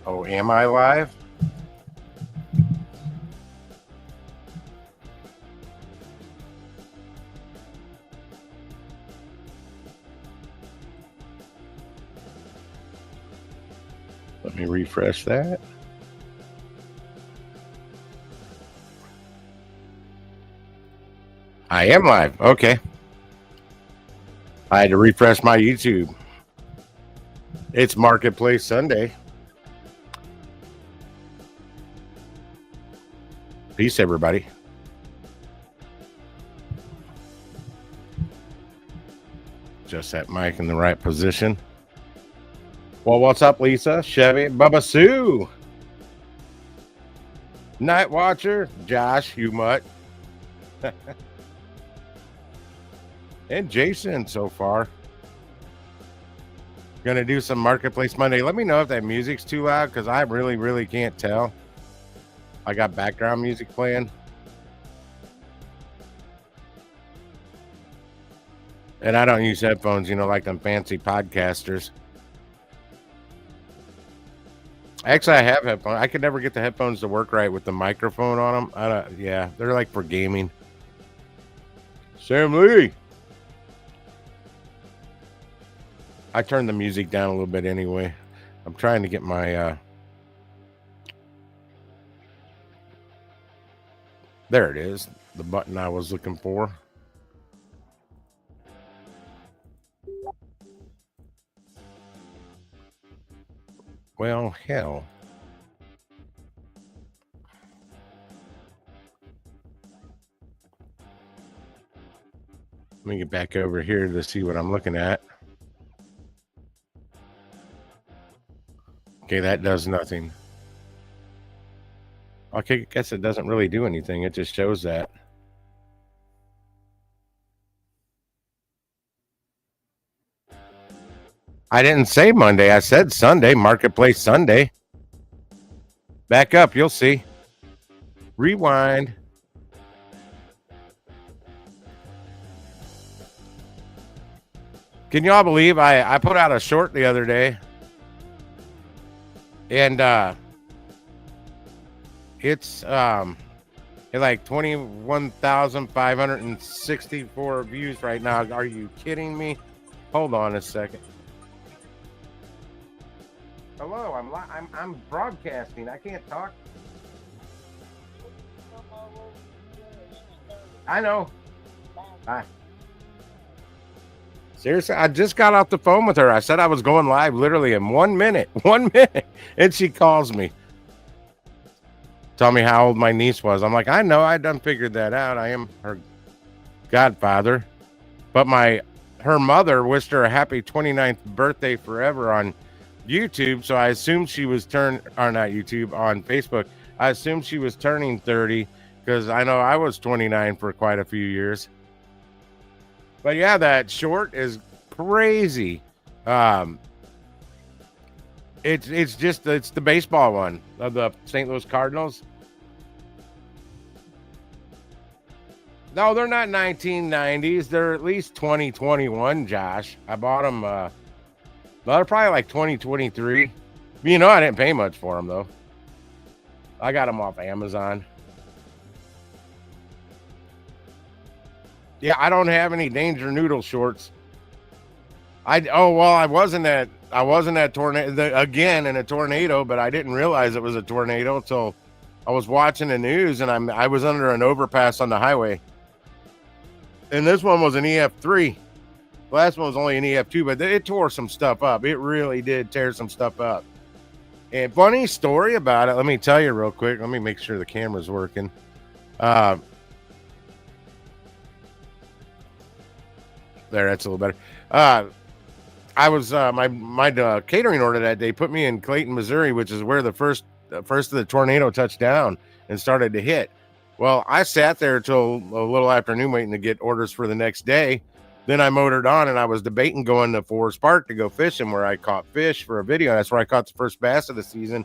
Oh, am I live? Let me refresh that. I am live. Okay. I had to refresh my YouTube. It's Marketplace Sunday. Peace, everybody. Just that mic in the right position. Well, what's up, Lisa? Chevy, Bubba Sue, Night Watcher, Josh, you mutt, and Jason so far. Gonna do some Marketplace Monday. Let me know if that music's too loud because I really can't tell. I got background music playing. And I don't use headphones, like them fancy podcasters. Actually, I have headphones. I could never get the headphones to work right with the microphone on them. Yeah, they're like for gaming. Sam Lee. I turned the music down a little bit anyway. I'm trying to get my there it is, the button I was looking for. Well, hell. Let me get back over here to see what I'm looking at. Okay, that does nothing. Okay, I guess it doesn't really do anything. It just shows that. I didn't say Monday. I said Sunday, Marketplace Sunday. Back up, you'll see. Rewind. Can y'all believe I put out a short the other day? And it's like 21,564 views right now. Are you kidding me? Hold on a second. Hello, I'm broadcasting. I can't talk. I know. Bye. Seriously, I just got off the phone with her. I said I was going live literally in 1 minute. 1 minute. And she calls me. Tell me how old my niece was. I'm like, I know. I done figured that out. I am her godfather. But her mother wished her a happy 29th birthday forever on YouTube. So I assumed she was not YouTube, on Facebook. I assumed she was turning 30 because I know I was 29 for quite a few years. But yeah, that short is crazy. It's the baseball one of the St. Louis Cardinals. No, they're not 1990s. They're at least 2021, Josh. I bought them. They're probably like 2023. I didn't pay much for them though. I got them off Amazon. Yeah, I don't have any Danger Noodle shorts. I wasn't at tornado again in a tornado, but I didn't realize it was a tornado until I was watching the news and I was under an overpass on the highway. And this one was an EF3. The last one was only an EF2, but it tore some stuff up. It really did tear some stuff up. And funny story about it, let me tell you real quick. Let me make sure the camera's working. There, that's a little better. I was my catering order that day put me in Clayton, Missouri, which is where the first of the tornado touched down and started to hit. Well, I sat there till a little afternoon waiting to get orders for the next day. Then I motored on and I was debating going to Forest Park to go fishing, where I caught fish for a video. That's where I caught the first bass of the season.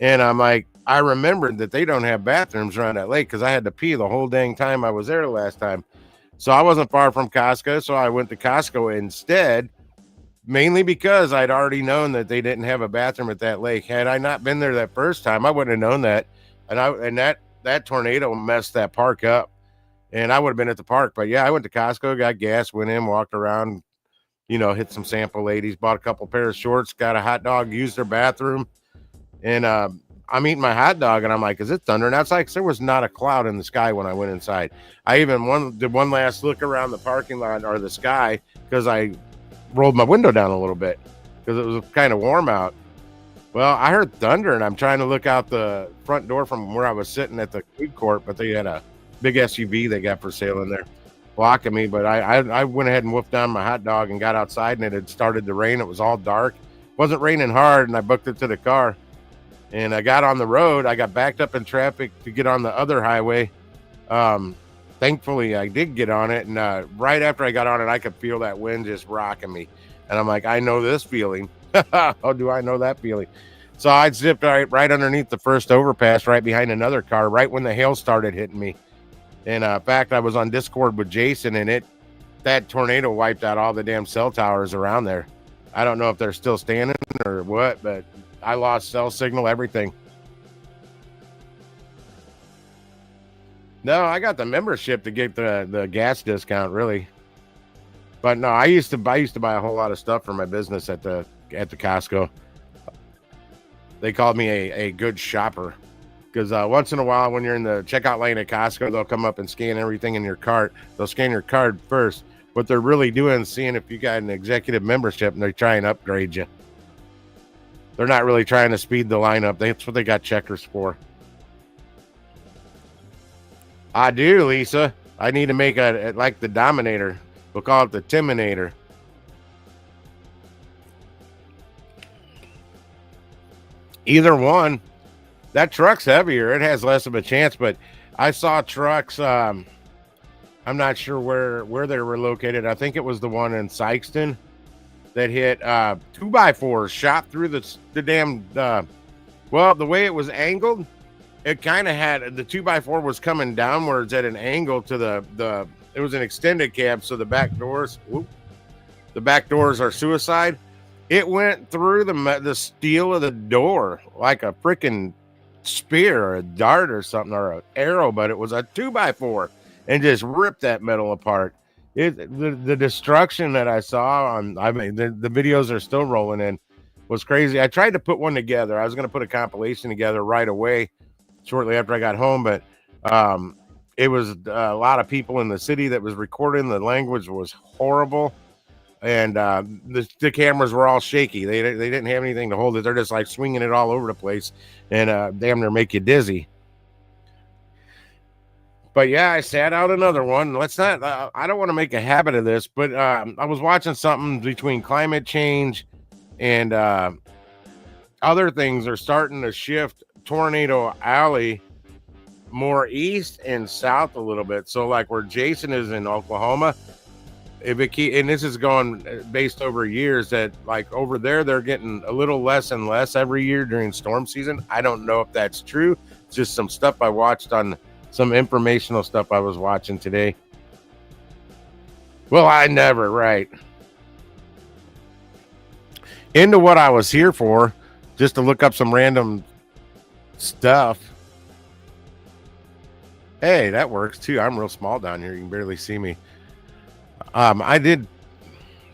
And I'm like, I remembered that they don't have bathrooms around that lake because I had to pee the whole dang time I was there the last time. So I wasn't far from Costco. So I went to Costco instead. mainly because I'd already known that they didn't have a bathroom at that lake. Had I not been there that first time, I wouldn't have known that. And that tornado messed that park up, and I would have been at the park. But yeah, I went to Costco, got gas, went in, walked around, hit some sample ladies, bought a couple pair of shorts, got a hot dog, used their bathroom, and I'm eating my hot dog, and I'm like, is it thundering outside? Because there was not a cloud in the sky when I went inside. I even did one last look around the parking lot or the sky because I rolled my window down a little bit because it was kind of warm out. Well, I heard thunder, and I'm trying to look out the front door from where I was sitting at the food court, but they had a big SUV they got for sale in there blocking me. But I went ahead and whooped down my hot dog and got outside, and it had started to rain. It was all dark. It wasn't raining hard, and I booked it to the car. And I got on the road. I got backed up in traffic to get on the other highway. Thankfully, I did get on it. And right after I got on it, I could feel that wind just rocking me. And I'm like, I know this feeling. How do I know that feeling? So I zipped right underneath the first overpass, right behind another car, right when the hail started hitting me. And in fact, I was on Discord with Jason, and that tornado wiped out all the damn cell towers around there. I don't know if they're still standing or what, but I lost cell signal, everything. No, I got the membership to get the gas discount, really. But no, I used to buy a whole lot of stuff for my business at the Costco. They called me a good shopper because once in a while, when you're in the checkout lane at Costco, they'll come up and scan everything in your cart. They'll scan your card first. What they're really doing is seeing if you got an executive membership, and they're trying to upgrade you. They're not really trying to speed the line up. That's what they got checkers for. I do, Lisa. I need to make like the Dominator. We'll call it the Timinator. Either one. That truck's heavier. It has less of a chance, but I saw trucks. I'm not sure where they were located. I think it was the one in Sykeston that hit 2x4s shot through the damn well, the way it was angled, it kind of had the 2x4 was coming downwards at an angle to the it was an extended cab, so the back doors are suicide. It went through the steel of the door like a freaking spear or a dart or something, or an arrow, but it was a 2x4 and just ripped that metal apart. The destruction that I saw the videos are still rolling in was crazy. I tried to put one together. I was going to put a compilation together right away shortly after I got home, but it was a lot of people in the city that was recording. The language was horrible, and the cameras were all shaky. They didn't have anything to hold it. They're just like swinging it all over the place, and damn near make you dizzy. But yeah, I sat out another one. Let's not, I don't want to make a habit of this, but I was watching something between climate change and other things are starting to shift Tornado Alley more east and south a little bit. So like where Jason is in Oklahoma, and this is going based over years, that like over there, they're getting a little less and less every year during storm season. I don't know if that's true. It's just some stuff I watched on some informational stuff I was watching today. Well, I never, right. Into what I was here for, just to look up some random stuff. Hey, that works too. I'm real small down here. You can barely see me. I did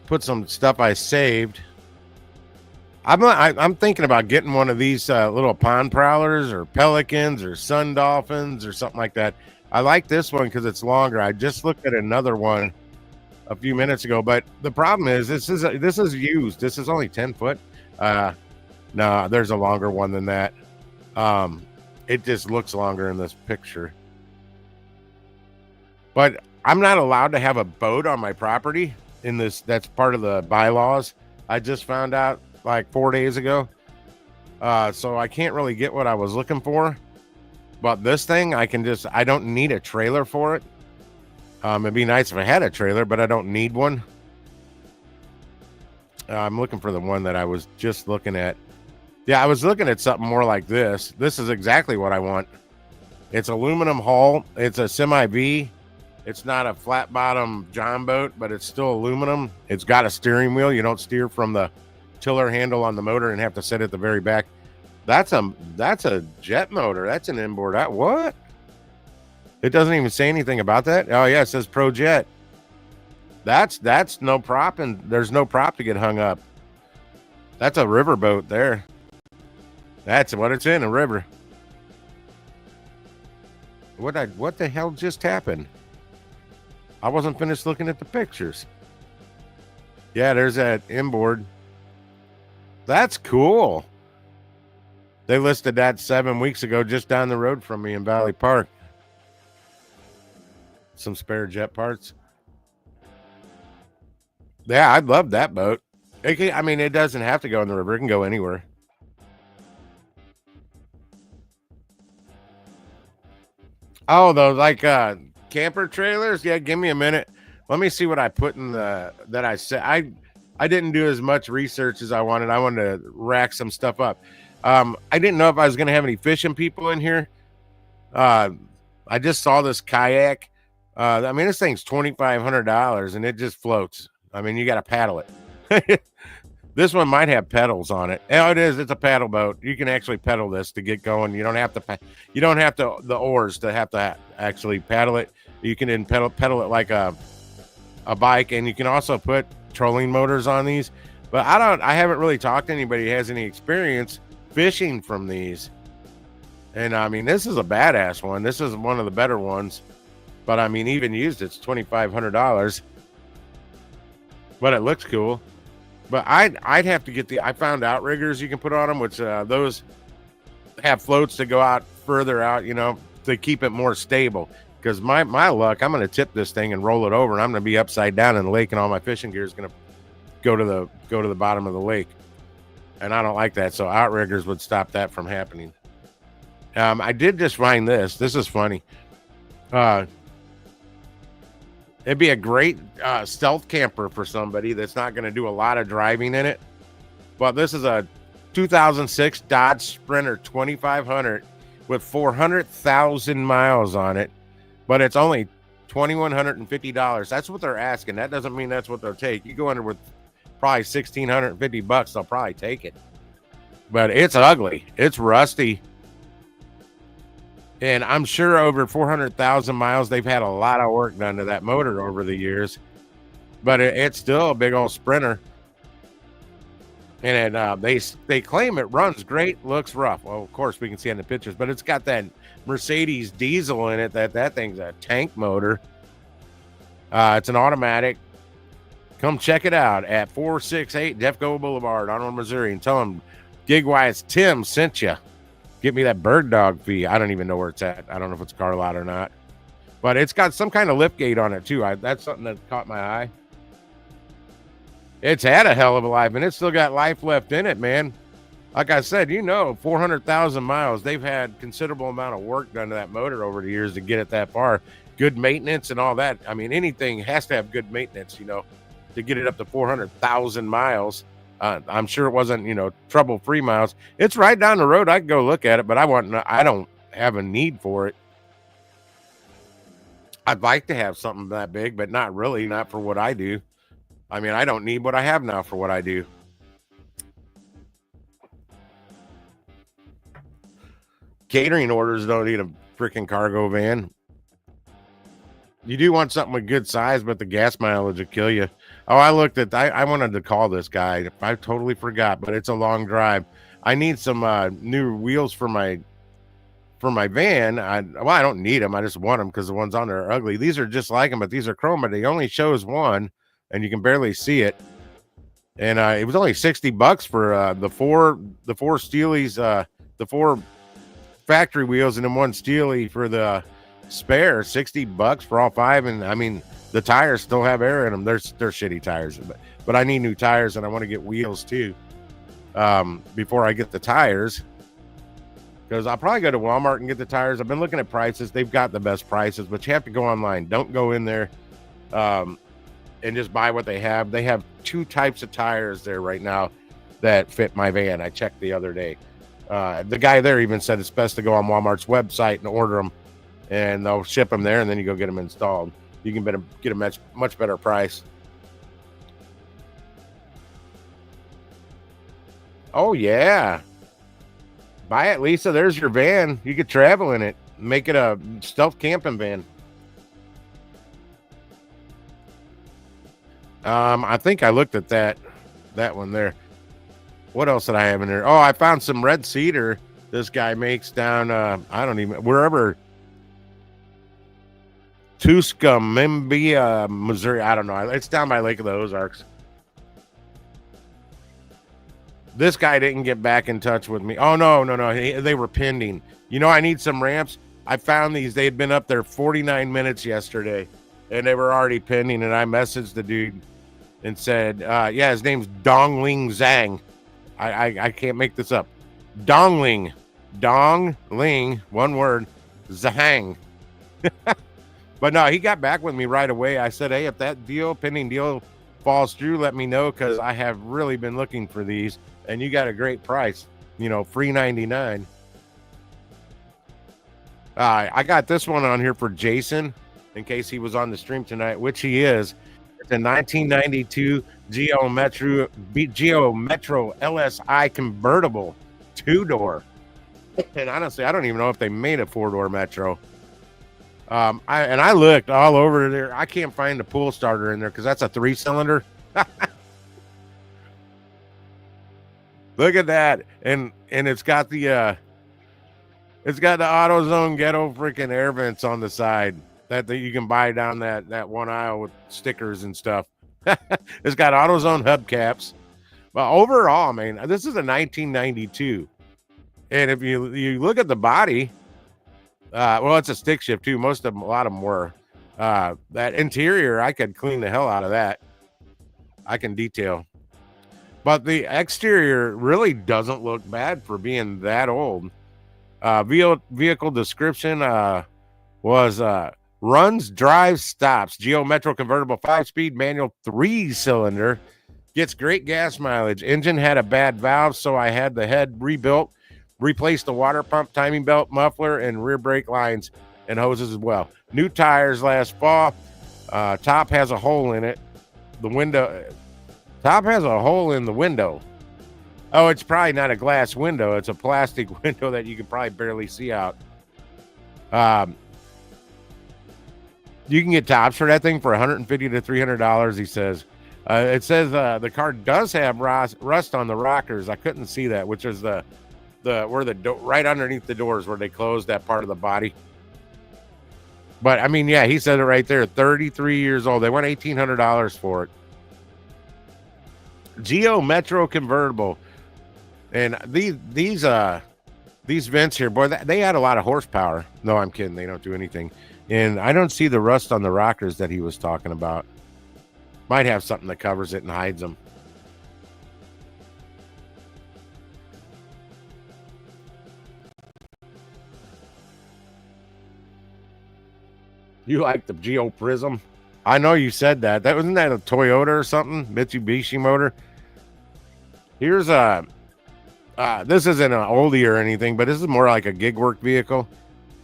put some stuff I saved. I'm thinking about getting one of these little pond prowlers or pelicans or sun dolphins or something like that. I like this one because it's longer. I just looked at another one a few minutes ago, but the problem is this is used. This is only 10 foot. No, there's a longer one than that. It just looks longer in this picture. But I'm not allowed to have a boat on my property in this. That's part of the bylaws. I just found out like 4 days ago. So I can't really get what I was looking for. But this thing, I don't need a trailer for it. It'd be nice if I had a trailer, but I don't need one. I'm looking for the one that I was just looking at. Yeah, I was looking at something more like this. This is exactly what I want. It's aluminum hull. It's a semi V. It's not a flat bottom John boat, but it's still aluminum. It's got a steering wheel. You don't steer from the tiller handle on the motor and have to sit at the very back. That's a jet motor. That's an inboard. What? It doesn't even say anything about that. Oh yeah, it says Pro Jet. That's no prop, and there's no prop to get hung up. That's a river boat there. That's what it's in, a river. What the hell just happened? I wasn't finished looking at the pictures. Yeah, there's that inboard. That's cool. They listed that 7 weeks ago just down the road from me in Valley Park. Some spare jet parts. Yeah, I'd love that boat. It doesn't have to go in the river. It can go anywhere. Oh, those camper trailers? Yeah, give me a minute. Let me see what I put in that I said. I didn't do as much research as I wanted. I wanted to rack some stuff up. I didn't know if I was going to have any fishing people in here. I just saw this kayak. This thing's $2,500 and it just floats. You got to paddle it. This one might have pedals on it. Oh, it is. It's a paddle boat. You can actually pedal this to get going. You don't have the oars to have to actually paddle it. You can then pedal it like a bike, and you can also put trolling motors on these. But I haven't really talked to anybody who has any experience fishing from these. And this is a badass one. This is one of the better ones. But even used, it's $2,500. But it looks cool. But I'd have to get I found outriggers you can put on them, which those have floats to go out further out, to keep it more stable. Because my luck, I'm going to tip this thing and roll it over, and I'm going to be upside down in the lake, and all my fishing gear is going to go to the bottom of the lake. And I don't like that, so outriggers would stop that from happening. I did just find this. This is funny. It'd be a great stealth camper for somebody that's not going to do a lot of driving in it. But this is a 2006 Dodge Sprinter 2500 with 400,000 miles on it. But it's only $2,150. That's what they're asking. That doesn't mean that's what they'll take. You go under with probably $1,650. They'll probably take it. But it's ugly. It's rusty. And I'm sure over 400,000 miles, they've had a lot of work done to that motor over the years. But it's still a big old Sprinter. And they claim it runs great, looks rough. Well, of course, we can see in the pictures. But it's got that Mercedes diesel in it. That thing's a tank motor. It's an automatic. Come check it out at 468 Defco Boulevard, Arnold, Missouri. And tell them Gigwise Tim sent you. Get me that bird dog fee. I don't even know where it's at. I don't know if it's car lot or not. But it's got some kind of lift gate on it, too. That's something that caught my eye. It's had a hell of a life, and it's still got life left in it, man. Like I said, 400,000 miles. They've had considerable amount of work done to that motor over the years to get it that far. Good maintenance and all that. Anything has to have good maintenance, to get it up to 400,000 miles. I'm sure it wasn't, trouble-free miles. It's right down the road. I can go look at it, but I don't have a need for it. I'd like to have something that big, but not really, not for what I do. I don't need what I have now for what I do. Catering orders don't need a freaking cargo van. You do want something with good size, but the gas mileage will kill you. Oh, I wanted to call this guy. I totally forgot, but it's a long drive. I need some new wheels for my van. I don't need them. I just want them because the ones on there are ugly. These are just like them, but these are chrome, but they only shows one, and you can barely see it. And it was only $60 for the four Steelies, the four factory wheels, and then one Steely for the spare. $60 for all five, and the tires still have air in them. They're shitty tires, but I need new tires, and I want to get wheels too before I get the tires, because I'll probably go to Walmart and get the tires. I've been looking at prices. They've got the best prices, but you have to go online. Don't go in there and just buy what they have. They have two types of tires there right now that fit my van. I checked the other day. The guy there even said it's best to go on Walmart's website and order them, and they'll ship them there, and then you go get them installed. you can get a much better price. Oh yeah, buy it, Lisa. There's your van. You could travel in it. Make it a stealth camping van. I think I looked at that one there. What else did I have in there? Oh, I found some red cedar this guy makes down I don't even wherever Tuscumbia, Missouri. I don't know. It's down by Lake of the Ozarks. This guy didn't get back in touch with me. Oh no. They were pending. You know, I need some ramps. I found these. They had been up there 49 minutes yesterday, and they were already pending. And I messaged the dude and said, "Yeah, his name's Dongling Zhang. I can't make this up. Dongling, one word, Zhang." But no, he got back with me right away. I said, "Hey, if that pending deal falls through, let me know, because I have really been looking for these, and you got a great price. You know, free 99." I got this one on here for Jason, in case he was on the stream tonight, which he is. It's a 1992 Geo Metro LSI convertible 2-door. And honestly, I don't even know if they made a 4-door Metro. I looked all over there. I can't find a pool starter in there because that's a 3-cylinder. Look at that, and it's got the AutoZone ghetto freaking air vents on the side that you can buy down that one aisle with stickers and stuff. It's got AutoZone hubcaps. But overall, man, this is a 1992, and if you look at the body, well, it's a stick shift too. A lot of them were. That interior, I could clean the hell out of that. I can detail. But the exterior really doesn't look bad for being that old. Vehicle description was runs, drives, stops. Geo Metro convertible 5-speed manual 3-cylinder. Gets great gas mileage. Engine had a bad valve, so I had the head rebuilt. Replaced the water pump, timing belt, muffler, and rear brake lines and hoses as well. New tires last fall. Top has a hole in it. Top has a hole in the window. Oh, it's probably not a glass window. It's a plastic window that you can probably barely see out. You can get tops for that thing for $150 to $300, he says. It says the car does have rust on the rockers. I couldn't see that, which is right underneath the doors where they closed that part of the body. But I mean, yeah, he said it right there. 33 years old. They went $1,800 for it. Geo Metro convertible, and these vents here, boy, they had a lot of horsepower. No, I'm kidding. They don't do anything, and I don't see the rust on the rockers that he was talking about. Might have something that covers it and hides them. You like the Geo Prism? I know you said that. Wasn't that a Toyota or something? Mitsubishi motor. Here's this isn't an oldie or anything, but this is more like a gig work vehicle.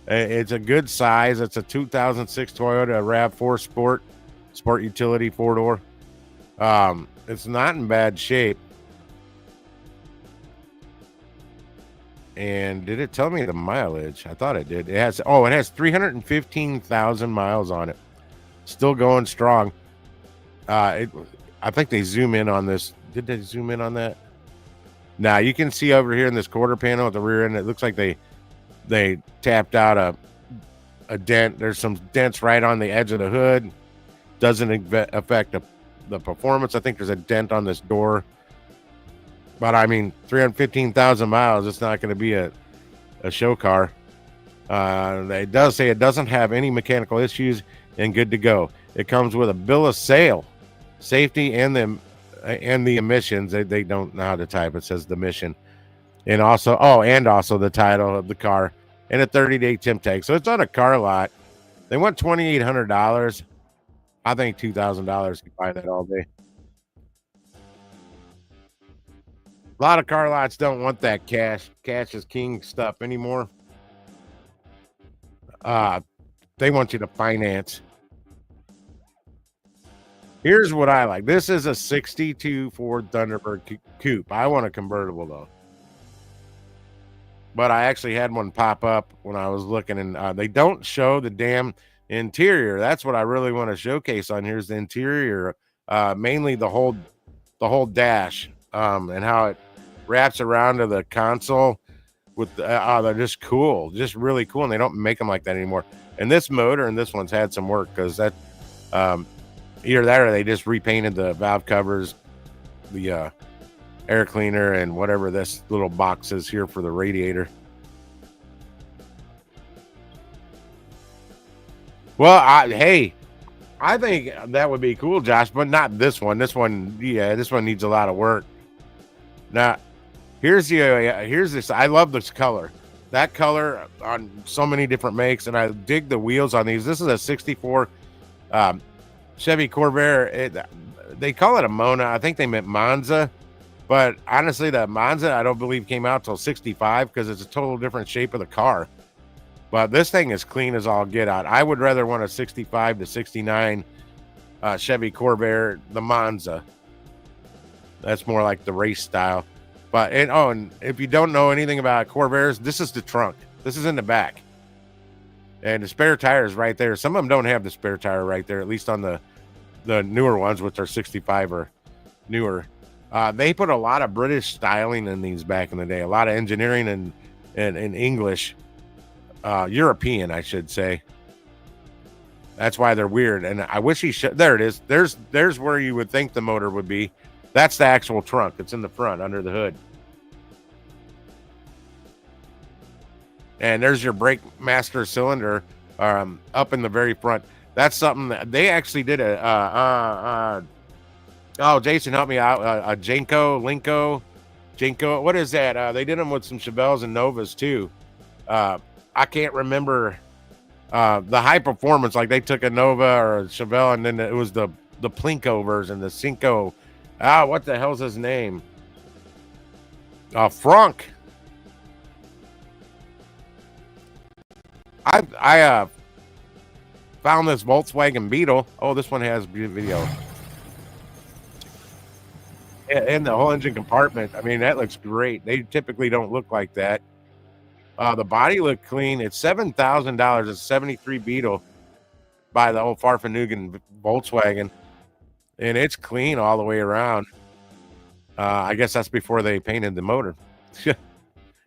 It's a good size. It's a 2006 Toyota RAV4 Sport Utility 4-door. It's not in bad shape. And did it tell me the mileage? I thought it did. It has 315,000 miles on it. Still going strong. I think they zoom in on this. Did they zoom in on that? Now you can see over here in this quarter panel at the rear end, it looks like they tapped out a dent. There's some dents right on the edge of the hood. Doesn't affect the performance. I think there's a dent on this door. But I mean, 315,000 miles, it's not going to be a show car. It does say it doesn't have any mechanical issues and good to go. It comes with a bill of sale, safety, and the emissions. They don't know how to type. It says the mission, and also the title of the car and a 30-day temp tag. So it's on a car lot. They want $2,800. I think $2,000 can buy that all day. A lot of car lots don't want that cash is king stuff anymore. They want you to finance. Here's what I like. This is a 62 Ford Thunderbird coupe. I want a convertible though. But I actually had one pop up when I was looking, and they don't show the damn interior. That's what I really want to showcase on here is the interior, mainly the whole dash, and how it wraps around to the console. With they're just cool, just really cool, and they don't make them like that anymore. And this motor and this one's had some work because that either that or they just repainted the valve covers, the air cleaner, and whatever this little box is here for the radiator. Well, hey, I think that would be cool, Josh, but not this one. This one, yeah, this one needs a lot of work. Now, here's this. I love this color. That color on so many different makes, and I dig the wheels on these. This is a 64 Chevy Corvair. They call it a Mona. I think they meant Monza. But honestly, the Monza, I don't believe came out till 65 because it's a total different shape of the car. But this thing is clean as all get out. I would rather want a 65 to 69 Chevy Corvair, the Monza. That's more like the race style. But, and if you don't know anything about Corvairs, this is the trunk. This is in the back. And the spare tire is right there. Some of them don't have the spare tire right there, at least on the newer ones, which are 65 or newer. They put a lot of British styling in these back in the day, a lot of engineering and English, European, I should say. That's why they're weird. And I wish he should. There it is. There's where you would think the motor would be. That's the actual trunk. It's in the front under the hood. And there's your brake master cylinder up in the very front. That's something that they actually did oh, Jason, help me out. Jenko. What is that? They did them with some Chevelles and Novas too. I can't remember the high performance. Like they took a Nova or a Chevelle, and then it was the Plinko version, the Cinco. What the hell's his name? Frank. I found this Volkswagen Beetle. Oh, this one has video. And the whole engine compartment. I mean, that looks great. They typically don't look like that. The body looked clean. It's $7,000. It's a 73 Beetle by the old Farfanugan Volkswagen. And it's clean all the way around. I guess that's before they painted the motor.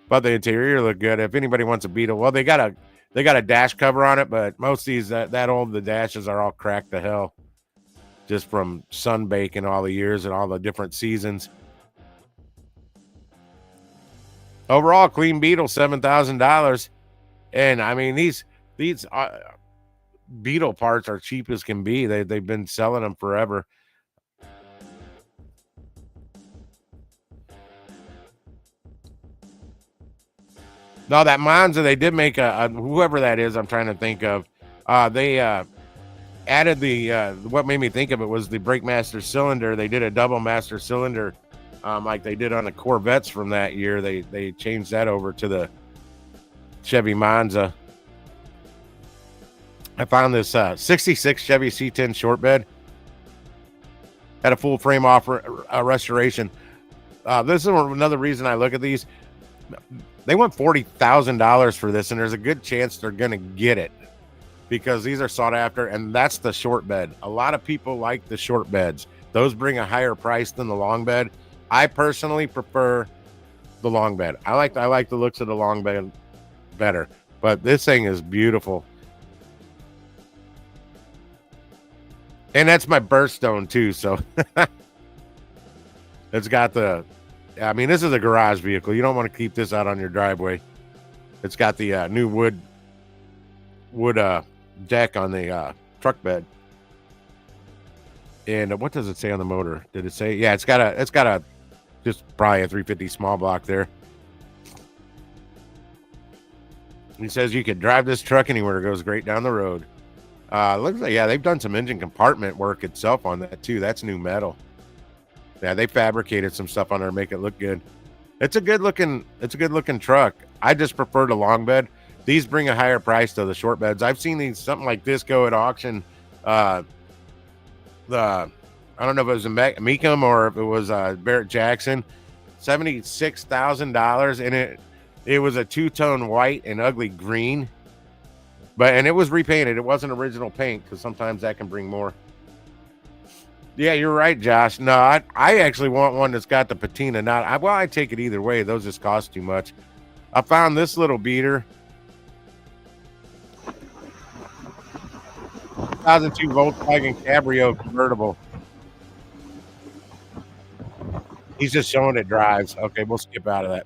But the interior looked good. If anybody wants a Beetle, well, they got a dash cover on it, but most of these that old, the dashes are all cracked to hell, just from sun baking all the years and all the different seasons. Overall, clean Beetle, $7,000, and I mean these Beetle parts are cheap as can be. They've been selling them forever. No, that Monza, they did make a whoever that is, I'm trying to think of. They added the what made me think of it was the brake master cylinder. They did a double master cylinder, like they did on the Corvettes from that year. They changed that over to the Chevy Monza. I found this 66 Chevy C10 short bed. Had a full frame off restoration. This is another reason I look at these. They want $40,000 for this, and there's a good chance they're going to get it because these are sought after, and that's the short bed. A lot of people like the short beds. Those bring a higher price than the long bed. I personally prefer the long bed. I like the looks of the long bed better, but this thing is beautiful. And that's my birthstone too, so it's got I mean, this is a garage vehicle. You don't want to keep this out on your driveway. It's got the new wood deck on the truck bed. And what does it say on the motor? Did it say? Yeah, it's got a just probably a 350 small block there. He says you could drive this truck anywhere. It goes great down the road. Looks like, yeah, they've done some engine compartment work itself on that too. That's new metal. Yeah, they fabricated some stuff on there to make it look good. It's a good looking truck. I just prefer the long bed. These bring a higher price to the short beds. I've seen something like this go at auction. The I don't know if it was a Mecum or if it was Barrett Jackson. $76,000, and it was a two-tone white and ugly green. And it was repainted. It wasn't original paint, because sometimes that can bring more. Yeah, you're right, Josh. No, I actually want one that's got the patina. I take it either way. Those just cost too much. I found this little beater. 2002 Volkswagen Cabrio convertible. He's just showing it drives. Okay, we'll skip out of that.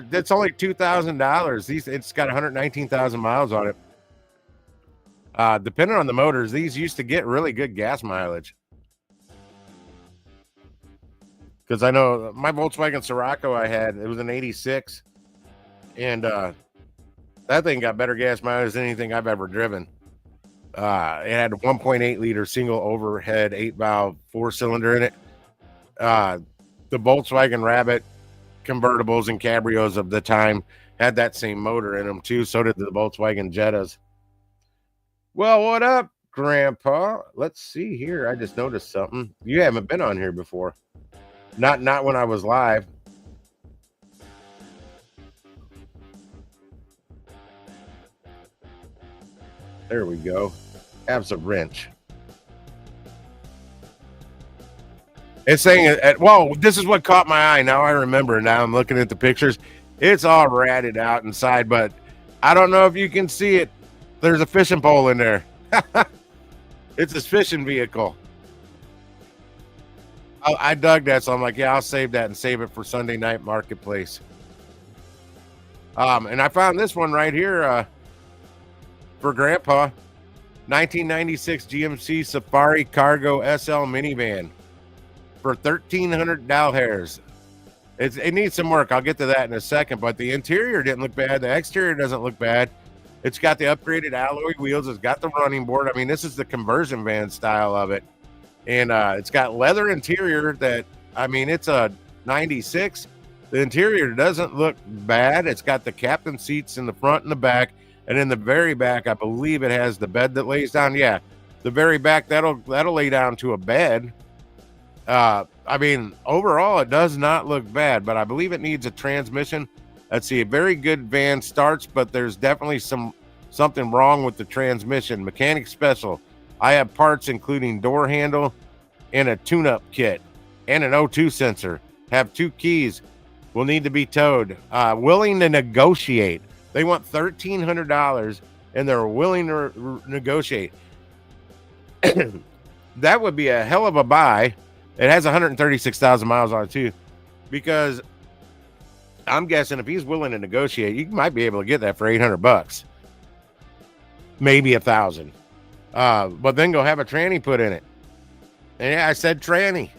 That's only $2,000. It's got 119,000 miles on it. Depending on the motors, these used to get really good gas mileage. Because I know my Volkswagen Scirocco I had, it was an 86. And that thing got better gas mileage than anything I've ever driven. It had a 1.8 liter single overhead 8-valve 4-cylinder in it. The Volkswagen Rabbit convertibles and cabrios of the time had that same motor in them too. So did the Volkswagen Jettas. Well, what up, Grandpa? Let's see here. I just noticed something. You haven't been on here before. Not when I was live. There we go. Have some wrench. It's saying, whoa, this is what caught my eye. Now I remember. Now I'm looking at the pictures. It's all ratted out inside, but I don't know if you can see it. There's a fishing pole in there. It's a fishing vehicle. I dug that, so I'm like, yeah, I'll save that and save it for Sunday night marketplace. And I found this one right here for Grandpa. 1996 GMC Safari Cargo SL minivan for 1,300 $. It needs some work. I'll get to that in a second, but the interior didn't look bad. The exterior doesn't look bad. It's got the upgraded alloy wheels. It's got the running board. I mean, this is the conversion van style of it. And it's got leather interior that, I mean, it's a 96. The interior doesn't look bad. It's got the captain seats in the front and the back. And in the very back, I believe it has the bed that lays down. Yeah, the very back, that'll lay down to a bed. I mean, overall, it does not look bad, but I believe it needs a transmission. Let's see, a very good van starts, but there's definitely something wrong with the transmission. Mechanic special. I have parts including door handle and a tune-up kit and an O2 sensor. Have 2 keys. Will need to be towed. Willing to negotiate. They want $1,300 and they're willing to negotiate. That would be a hell of a buy. It has 136,000 miles on it too, because I'm guessing if he's willing to negotiate, you might be able to get that for $800, maybe 1,000. But then go have a tranny put in it. And yeah, I said tranny.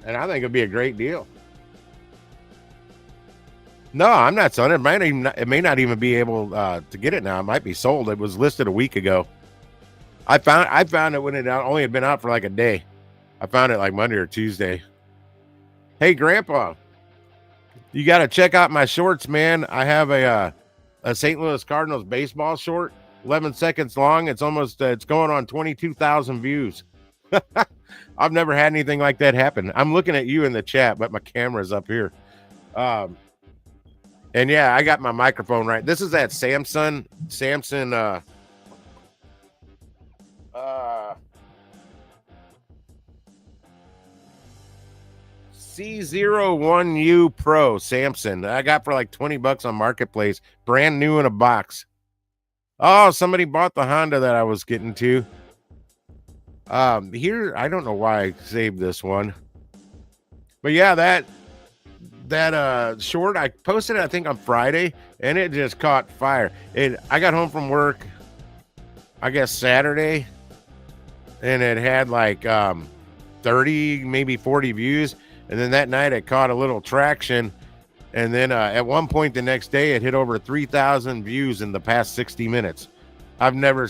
And I think it'd be a great deal. No, I'm not selling it. It may not even be able to get it now. It might be sold. It was listed a week ago. I found it when it only had been out for like a day. I found it like Monday or Tuesday. Hey, Grandpa, you got to check out my shorts, man. I have a St. Louis Cardinals baseball short, 11 seconds long. It's almost it's going on 22,000 views. I've never had anything like that happen. I'm looking at you in the chat, but my camera's up here. And yeah, I got my microphone right. This is that Samsung C01U Pro Samsung. I got for like $20 on Marketplace, brand new in a box. Oh, somebody bought the Honda that I was getting to. Here, I don't know why I saved this one, but yeah, that short, I posted it I think on Friday, and it just caught fire. I got home from work, I guess Saturday, and it had like 30, maybe 40 views. And then that night it caught a little traction. And then at one point the next day it hit over 3,000 views in the past 60 minutes. I've never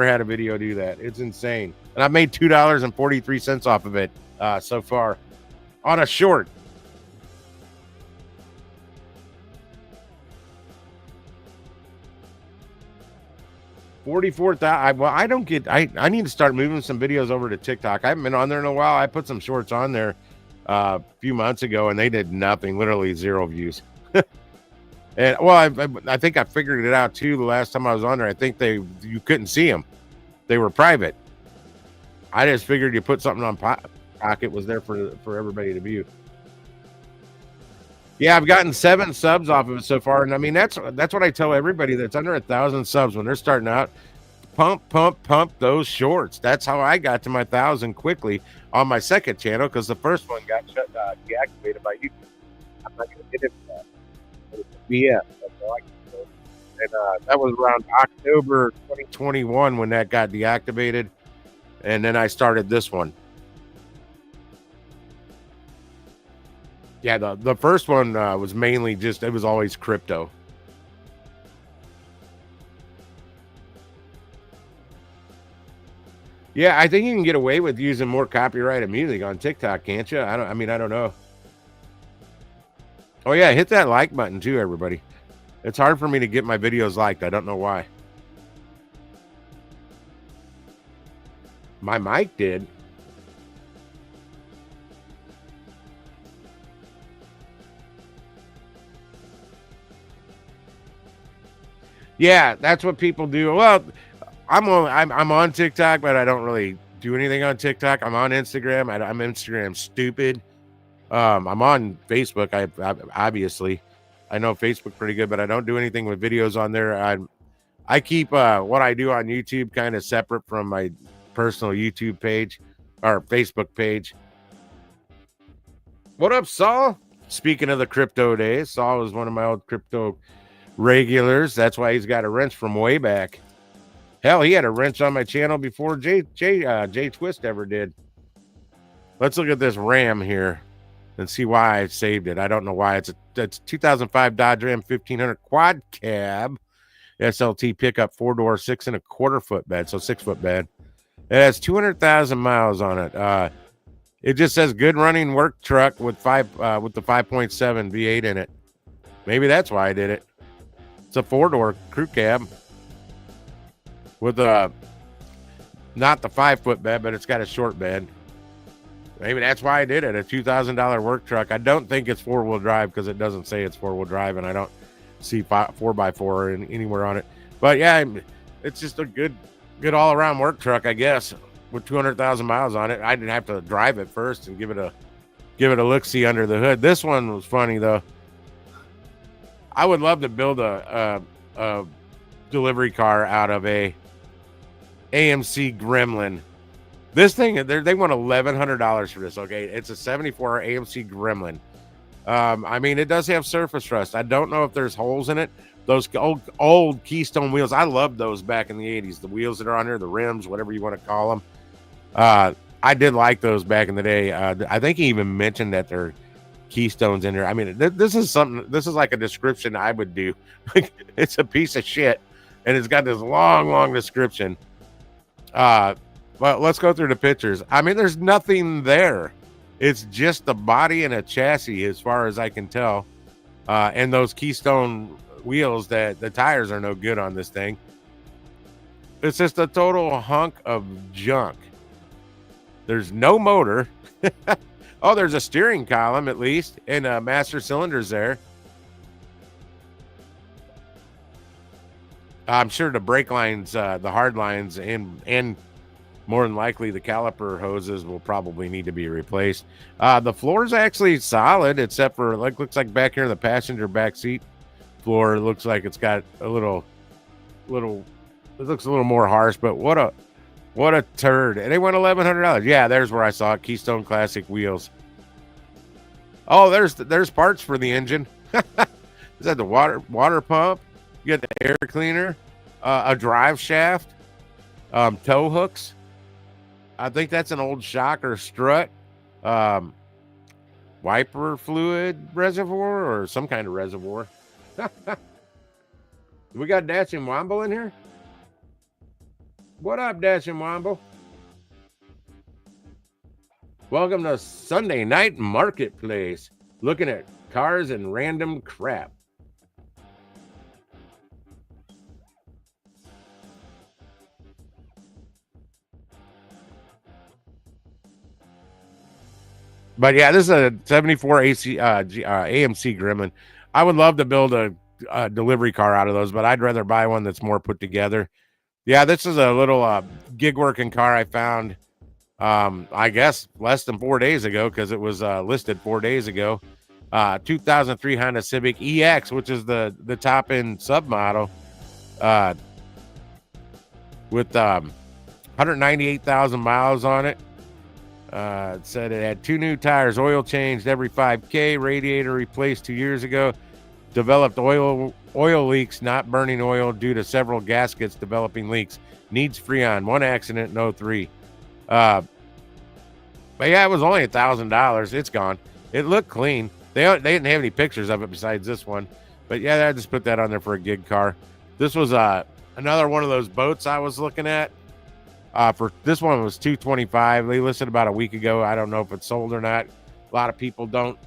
had a video do that. It's insane. And I've made $2.43 off of it so far on a short. 44,000. Well, I don't get. I need to start moving some videos over to TikTok. I haven't been on there in a while. I put some shorts on there a few months ago, and they did nothing. Literally 0 views. And well, I think I figured it out too. The last time I was on there, I think you couldn't see them. They were private. I just figured you put something on Pocket was there for everybody to view. Yeah, I've gotten 7 subs off of it so far, and I mean that's what I tell everybody that's under 1,000 subs when they're starting out. Pump those shorts. That's how I got to my 1,000 quickly on my second channel because the first one got deactivated by YouTube. I'm not going to get into that. It was BS. That's all I can say. And that was around October 2021 when that got deactivated, and then I started this one. Yeah, the first one was mainly just, it was always crypto. Yeah, I think you can get away with using more copyrighted music on TikTok, can't you? I mean, I don't know. Oh yeah, hit that like button too, everybody. It's hard for me to get my videos liked. I don't know why. My mic did. Yeah, that's what people do. Well, I'm on TikTok, but I don't really do anything on TikTok. I'm on Instagram. I'm Instagram stupid. I'm on Facebook. I obviously I know Facebook pretty good, but I don't do anything with videos on there. I keep what I do on YouTube kind of separate from my personal YouTube page or Facebook page. What up, Saul? Speaking of the crypto days, Saul is one of my old crypto regulars. That's why he's got a wrench from way back. Hell, he had a wrench on my channel before Jay Twist ever did. Let's look at this Ram here and see why I saved it. I don't know why. It's 2005 Dodge Ram 1500 quad cab SLT pickup, 4-door, 6 1/4 foot bed, so 6 foot bed. It has 200,000 miles on it. It just says good running work truck with the 5.7 V8 in it. Maybe that's why I did it. It's a 4-door crew cab with not the 5 foot bed, but it's got a short bed. Maybe that's why I did it. A $2,000 work truck. I don't think it's 4-wheel drive because it doesn't say it's 4-wheel drive, and I don't see 4x4 anywhere on it. But yeah, it's just a good all around work truck, I guess, with 200,000 miles on it. I didn't have to drive it first and give it a look see under the hood. This one was funny though. I would love to build a delivery car out of a AMC Gremlin. This thing, they want $1,100 for this. Okay, it's a 74 AMC Gremlin. I mean, it does have surface rust. I don't know if there's holes in it. Those old Keystone wheels, I loved those back in the 80s. The wheels that are on there, the rims, whatever you want to call them. I did like those back in the day. I think he even mentioned that they're Keystones in there. I mean, this is like a description I would do. It's a piece of shit, and it's got this long description. Well, let's go through the pictures. I mean, there's nothing there. It's just the body and a chassis, as far as I can tell. And those Keystone wheels, that the tires are no good on this thing. It's just a total hunk of junk. There's no motor. Oh, there's a steering column at least, and master cylinders there. I'm sure the brake lines, the hard lines, and more than likely the caliper hoses will probably need to be replaced. The floor is actually solid, except for looks like back here in the passenger back seat floor, it looks like it's got a little. It looks a little more harsh, but what a turd! And they went $1,100. Yeah, there's where I saw it. Keystone Classic wheels. Oh, there's parts for the engine. Is that the water pump? You got the air cleaner, a drive shaft, tow hooks. I think that's an old shock or strut, wiper fluid reservoir or some kind of reservoir. We got Dashing Wombo in here. What up, Dashing Wombo? Welcome to Sunday Night Marketplace. Looking at cars and random crap. But yeah, this is a 74 AMC Gremlin. I would love to build a delivery car out of those, but I'd rather buy one that's more put together. Yeah, this is a little gig working car I found, I guess less than 4 days ago, because it was listed 4 days ago. 2003 Honda Civic EX, which is the top end submodel, with 198,000 miles on it. It said it had 2 new tires, oil changed every 5K, radiator replaced 2 years ago, developed oil leaks, not burning oil due to several gaskets developing leaks, needs Freon, 1 accident in 03. But yeah, it was only $1,000. It's gone. It looked clean. They didn't have any pictures of it besides this one. But yeah, I just put that on there for a gig car. This was another one of those boats I was looking at. For this one was $225. They listed about a week ago. I don't know if it's sold or not. A lot of people don't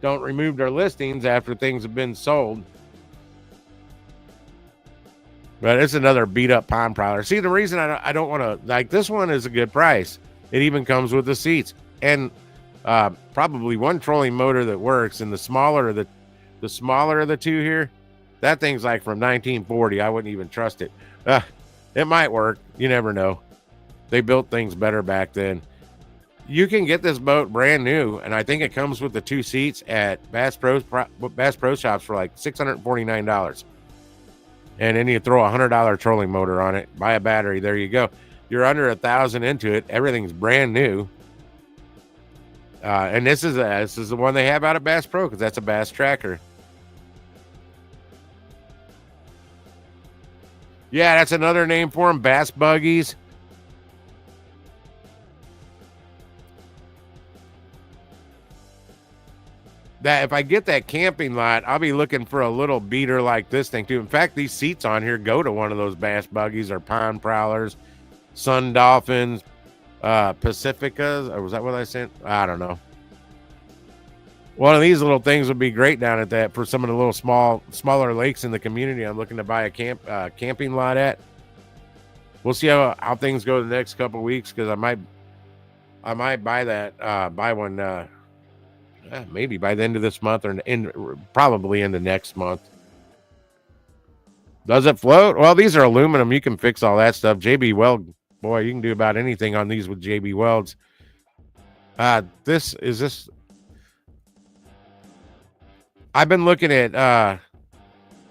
remove their listings after things have been sold. But it's another beat up pond prowler. See, the reason I don't want to, like, this one is a good price. It even comes with the seats and probably one trolling motor that works. And the smaller of the two here, that thing's like from 1940. I wouldn't even trust it. It might work. You never know. They built things better back then. You can get this boat brand new, and I think it comes with the 2 seats at Bass Pro Shops for like $649. And then you throw a $100 trolling motor on it, buy a battery. There you go. You're under $1,000 into it. Everything's brand new. And this is the one they have out at Bass Pro, because that's a Bass Tracker. Yeah, that's another name for them, Bass Buggies. That if I get that camping lot, I'll be looking for a little beater like this thing too. In fact, these seats on here go to one of those Bass Buggies or Pond Prowlers, Sun Dolphins, Pacificas. Or was that what I sent? I don't know. One of these little things would be great down at that for some of the little smaller lakes in the community I'm looking to buy a camping lot at. We'll see how things go the next couple of weeks, because I might buy that buy one maybe by the end of this month, or probably in the next month. Does it float? Well, these are aluminum. You can fix all that stuff. JB Weld, boy, you can do about anything on these with JB Welds. This. I've been looking at.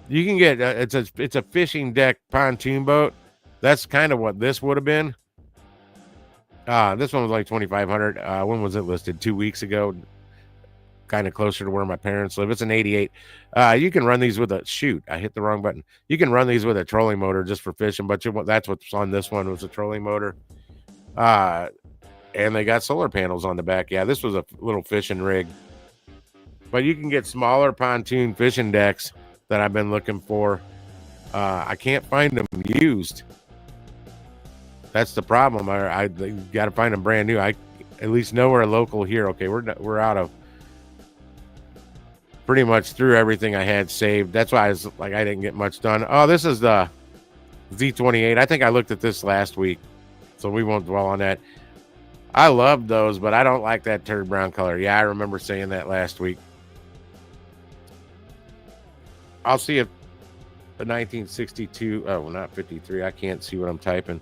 You can get it's a fishing deck pontoon boat. That's kind of what this would have been. This one was like $2,500. When was it listed? 2 weeks ago. Kind of closer to where my parents live. It's an 88. You can run these with I hit the wrong button. You can run these with a trolling motor just for fishing, but that's what's on this one, was a trolling motor. And they got solar panels on the back. Yeah, this was a little fishing rig. But you can get smaller pontoon fishing decks that I've been looking for. I can't find them used. That's the problem. I got to find them brand new. I at least nowhere local here. Okay, we're out of pretty much through everything I had saved. That's why I was like, I didn't get much done. Oh, this is the Z28. I think I looked at this last week, so we won't dwell on that. I love those, but I don't like that turd brown color. Yeah, I remember saying that last week. I'll see if the 1962, oh, not 53. I can't see what I'm typing.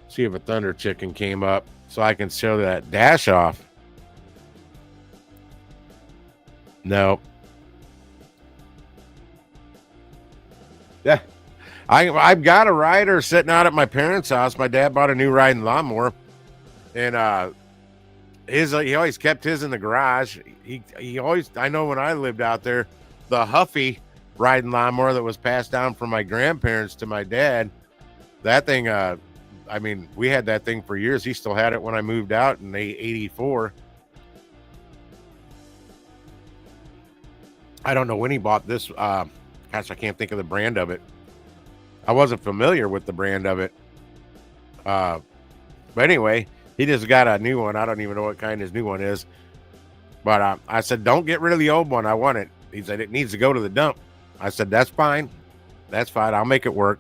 See if a Thunder Chicken came up so I can show that dash off. No. Yeah. I've got a rider sitting out at my parents' house. My dad bought a new riding lawnmower, and he always kept his in the garage. He always, I know when I lived out there, the Huffy riding lawnmower that was passed down from my grandparents to my dad, that thing, I mean, we had that thing for years. He still had it when I moved out in 84. I don't know when he bought this. Gosh, I can't think of the brand of it. I wasn't familiar with the brand of it. But anyway, he just got a new one. I don't even know what kind his new one is. But I said, don't get rid of the old one. I want it. He said, it needs to go to the dump. I said, that's fine. That's fine. I'll make it work.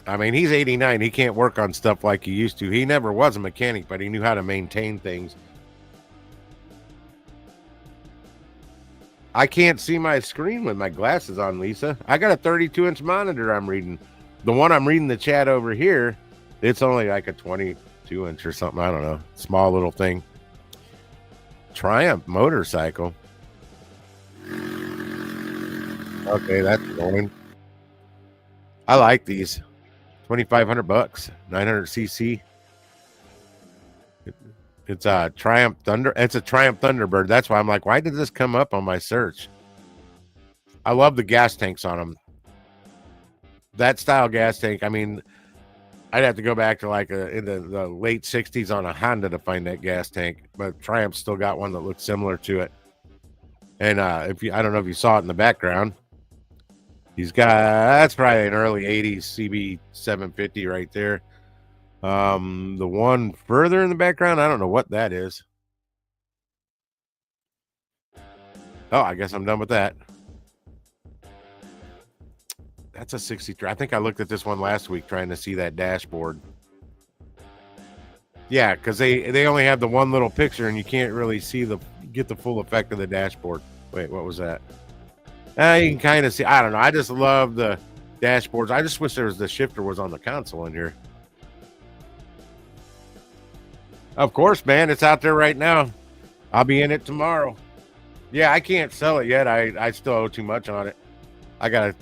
I mean, he's 89. He can't work on stuff like he used to. He never was a mechanic, but he knew how to maintain things. I can't see my screen with my glasses on, Lisa. I got a 32-inch monitor I'm reading. The one I'm reading the chat over here, it's only like a 22-inch or something. I don't know. Small little thing. Triumph motorcycle. Okay, that's going. I like these. 2,500 bucks. 900 cc. It's a Triumph Thunder. It's a Triumph Thunderbird. That's why I'm like, why did this come up on my search? I love the gas tanks on them. That style gas tank. I mean, I'd have to go back to like in the late 60s on a Honda to find that gas tank. But Triumph still got one that looks similar to it. And if you, I don't know if you saw it in the background. He's got, that's probably an early 80s CB 750 right there. The one further in the background, I don't know what that is. Oh, I guess I'm done with that. That's a 63. I think I looked at this one last week trying to see that dashboard. Yeah, because they only have the one little picture and you can't really see get the full effect of the dashboard. Wait, what was that? You can kind of see. I don't know. I just love the dashboards. I just wish the shifter was on the console in here. Of course, man. It's out there right now. I'll be in it tomorrow. Yeah, I can't sell it yet. I still owe too much on it. I got to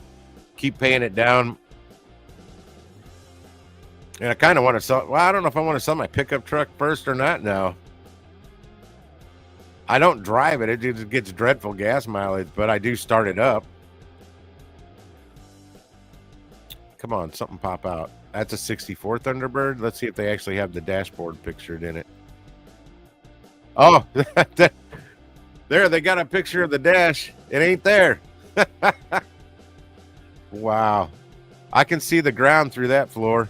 keep paying it down. And I kind of want to sell. Well, I don't know if I want to sell my pickup truck first or not now. I don't drive it. It just gets dreadful gas mileage, but I do start it up. Come on, something pop out. That's a 64 Thunderbird. Let's see if they actually have the dashboard pictured in it. Oh, there, they got a picture of the dash. It ain't there. Wow. I can see the ground through that floor.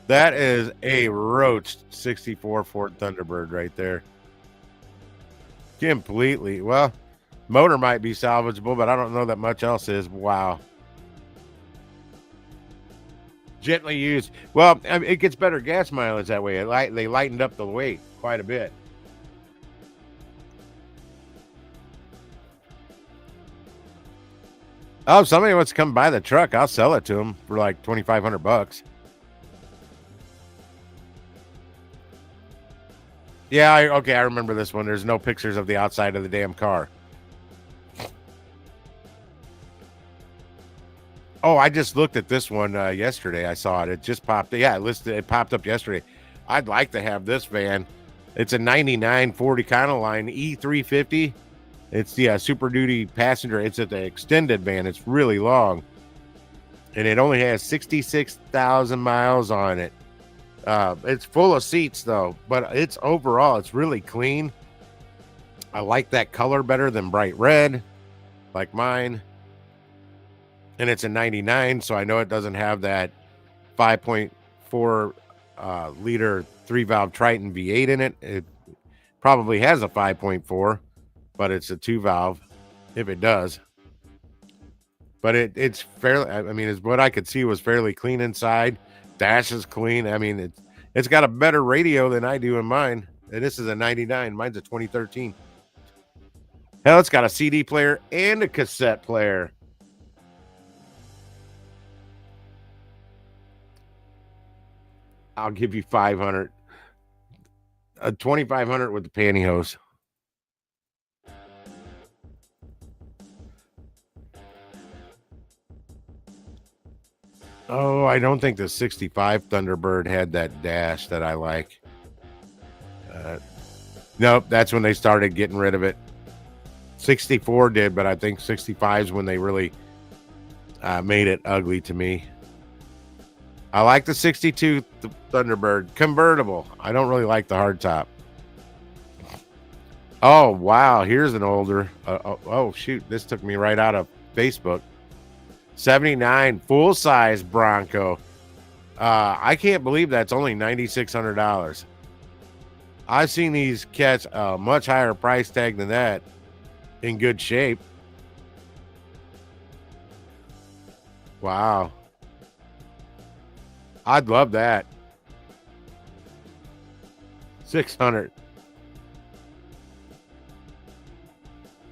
That is a roached 64 Ford Thunderbird right there. Completely. Well, motor might be salvageable, but I don't know that much else is. Wow. Gently used. Well, I mean, it gets better gas mileage that way. They lightened up the weight quite a bit. Oh, if somebody wants to come buy the truck, I'll sell it to them for like 2,500 bucks. Yeah, okay, I remember this one. There's no pictures of the outside of the damn car. Oh, I just looked at this one yesterday. I saw it. It just popped. Yeah, it popped up yesterday. I'd like to have this van. It's a 99 Ford Econoline E350. It's the Super Duty passenger. It's at the extended van. It's really long. And it only has 66,000 miles on it. It's full of seats though, but it's really clean. I like that color better than bright red, like mine. And it's a 99, so I know it doesn't have that 5.4 liter 3-valve Triton V8 in it. It probably has a 5.4, but it's a 2-valve if it does. But it's fairly, I mean, it's what I could see was fairly clean inside. Dash is clean. I mean, it's got a better radio than I do in mine. And this is a 99. Mine's a 2013. Hell, it's got a CD player and a cassette player. I'll give you 500. 2,500 with the pantyhose. Oh, I don't think the 65 Thunderbird had that dash that I like. Nope, that's when they started getting rid of it. 64 did, but I think 65 is when they really made it ugly to me. I like the 62 Thunderbird convertible. I don't really like the hardtop. Oh, wow. Here's an older. Oh, shoot. This took me right out of Facebook. 79 full-size Bronco. I can't believe that's only $9,600. I've seen these catch a much higher price tag than that in good shape. Wow. I'd love that. 600.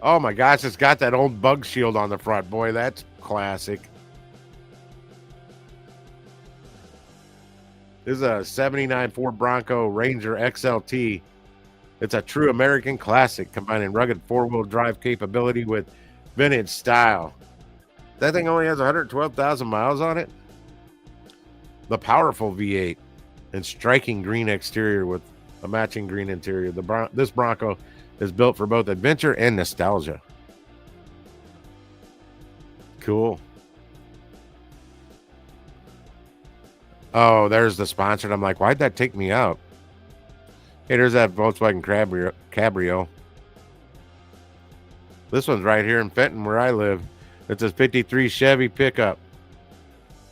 Oh my gosh, it's got that old bug shield on the front. Boy, that's classic. This is a 79 Ford Bronco Ranger XLT. It's a true American classic, combining rugged four-wheel drive capability with vintage style. That thing only has 112,000 miles on it. The powerful V8 and striking green exterior with a matching green interior. This Bronco is built for both adventure and nostalgia. Cool. Oh, there's the sponsored. I'm like, why'd that take me out? Hey, there's that Volkswagen Cabrio. This one's right here in Fenton where I live. It's a 53 Chevy pickup.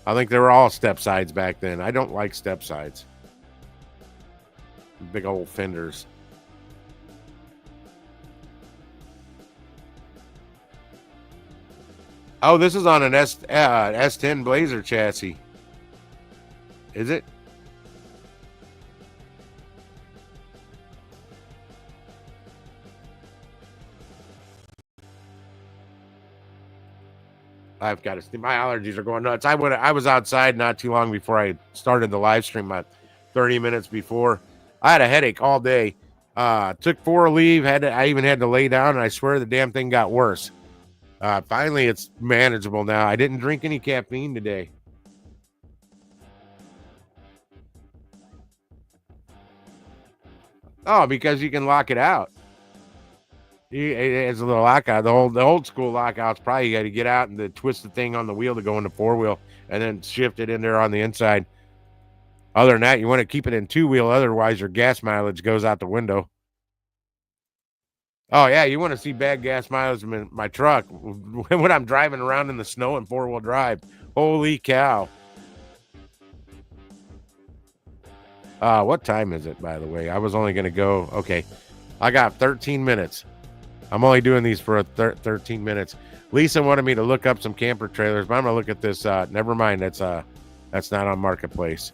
I think they were all step sides back then. I don't like step sides. Big old fenders. Oh, this is on an S10 Blazer chassis. Is it? I've got to. My allergies are going nuts. I was outside not too long before I started the live stream. 30 minutes before, I had a headache all day. Took 4 leave. I even had to lay down, and I swear the damn thing got worse. Finally, it's manageable now. I didn't drink any caffeine today. Oh, because you can lock it out. It has a little lockout. The old school lockout's probably you got to get out and twist the thing on the wheel to go into 4-wheel and then shift it in there on the inside. Other than that, you want to keep it in 2-wheel. Otherwise, your gas mileage goes out the window. Oh, yeah. You want to see bad gas mileage in my truck when I'm driving around in the snow in 4-wheel drive. Holy cow. What time is it, by the way? I was only going to go. Okay. I got 13 minutes. I'm only doing these for 13 minutes. Lisa wanted me to look up some camper trailers, but I'm going to look at this. Never mind. That's not on Marketplace.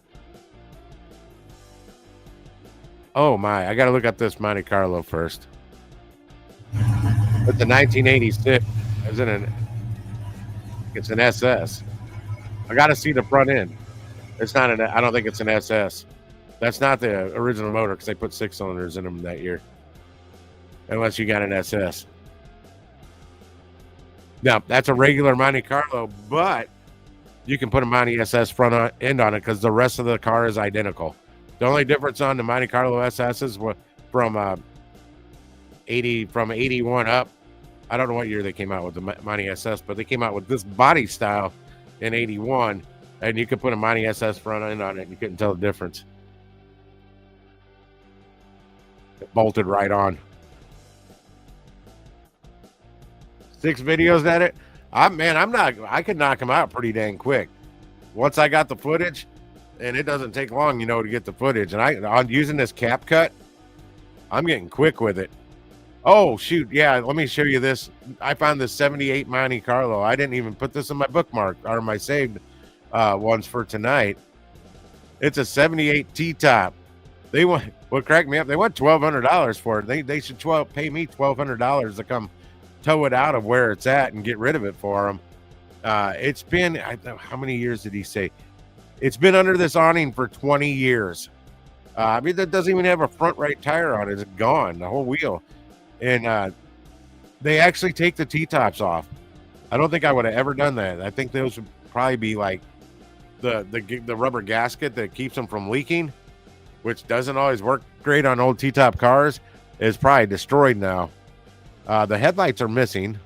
Oh, my. I got to look up this Monte Carlo first. It's a 1986. It's an SS. I got to see the front end. It's not I don't think it's an SS. That's not the original motor because they put 6 cylinders in them that year. Unless you got an SS. Now, that's a regular Monte Carlo, but you can put a Monte SS front end on it because the rest of the car is identical. The only difference on the Monte Carlo SSs was from 81 up. I don't know what year they came out with the Monte SS, but they came out with this body style in 81, and you could put a Monte SS front end on it, and you couldn't tell the difference. It bolted right on. 6 videos at it. I could knock them out pretty dang quick. Once I got the footage, and it doesn't take long, to get the footage. And I'm using this CapCut. I'm getting quick with it. Oh, shoot. Yeah, let me show you this. I found this 78 Monte Carlo. I didn't even put this in my bookmark or my saved ones for tonight. It's a 78 T-top. What cracked me up, they want $1,200 for it. They should pay me $1,200 to come tow it out of where it's at and get rid of it for them. It's been, how many years did he say? It's been under this awning for 20 years. That doesn't even have a front right tire on it. It's gone, the whole wheel. And they actually take the T-tops off. I don't think I would have ever done that. I think those would probably be like the rubber gasket that keeps them from leaking, which doesn't always work great on old T-top cars, is probably destroyed now. The headlights are missing.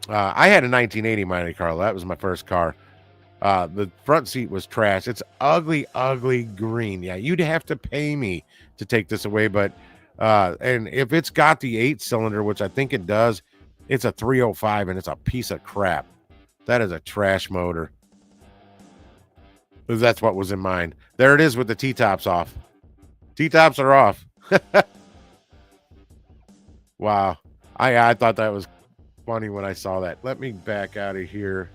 I had a 1980 Monte Carlo. That was my first car. The front seat was trash. It's ugly, ugly green. Yeah, you'd have to pay me to take this away. But and if it's got the 8-cylinder, which I think it does, it's a 305, and it's a piece of crap. That is a trash motor. That's what was in mine. There it is with the T-tops off. T-tops are off. Wow. I thought that was funny when I saw that. Let me back out of here.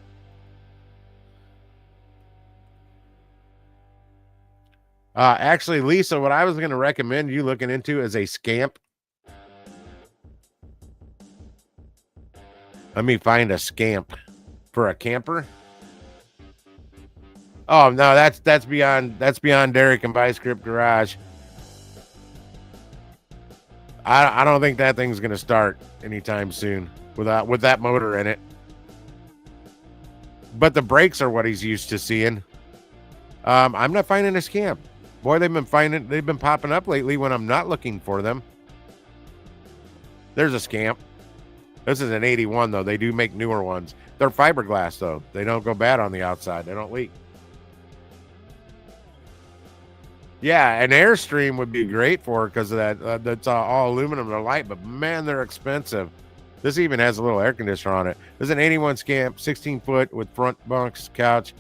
Actually, Lisa, what I was going to recommend you looking into is a scamp. Let me find a scamp for a camper. Oh no, that's beyond Derek and Bioscript Garage. I don't think that thing's gonna start anytime soon with that motor in it. But the brakes are what he's used to seeing. I'm not finding a scamp. Boy, they've been popping up lately when I'm not looking for them. There's a scamp. This is an 81 though. They do make newer ones. They're fiberglass though. They don't go bad on the outside. They don't leak. Yeah, an Airstream would be great for it because of that. That's all aluminum. They're light, but man, they're expensive. This even has a little air conditioner on it. This is an 81 Scamp, 16 foot with front bunks, couch.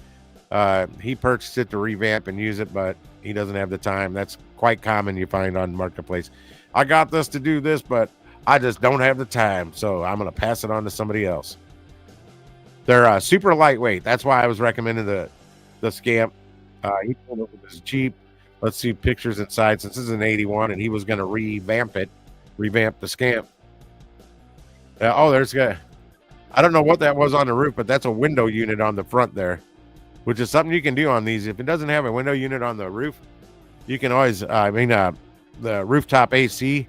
He purchased it to revamp and use it, but he doesn't have the time. That's quite common you find on Marketplace. I got this to do this, but I just don't have the time, so I'm going to pass it on to somebody else. They're super lightweight. That's why I was recommending the Scamp. He pulled it with his Jeep. Let's see pictures inside since this is an 81 and he was going to revamp the Scamp. There's a, I don't know what that was on the roof, but that's a window unit on the front there, which is something you can do on these. If it doesn't have a window unit on the roof, you can always, the rooftop AC,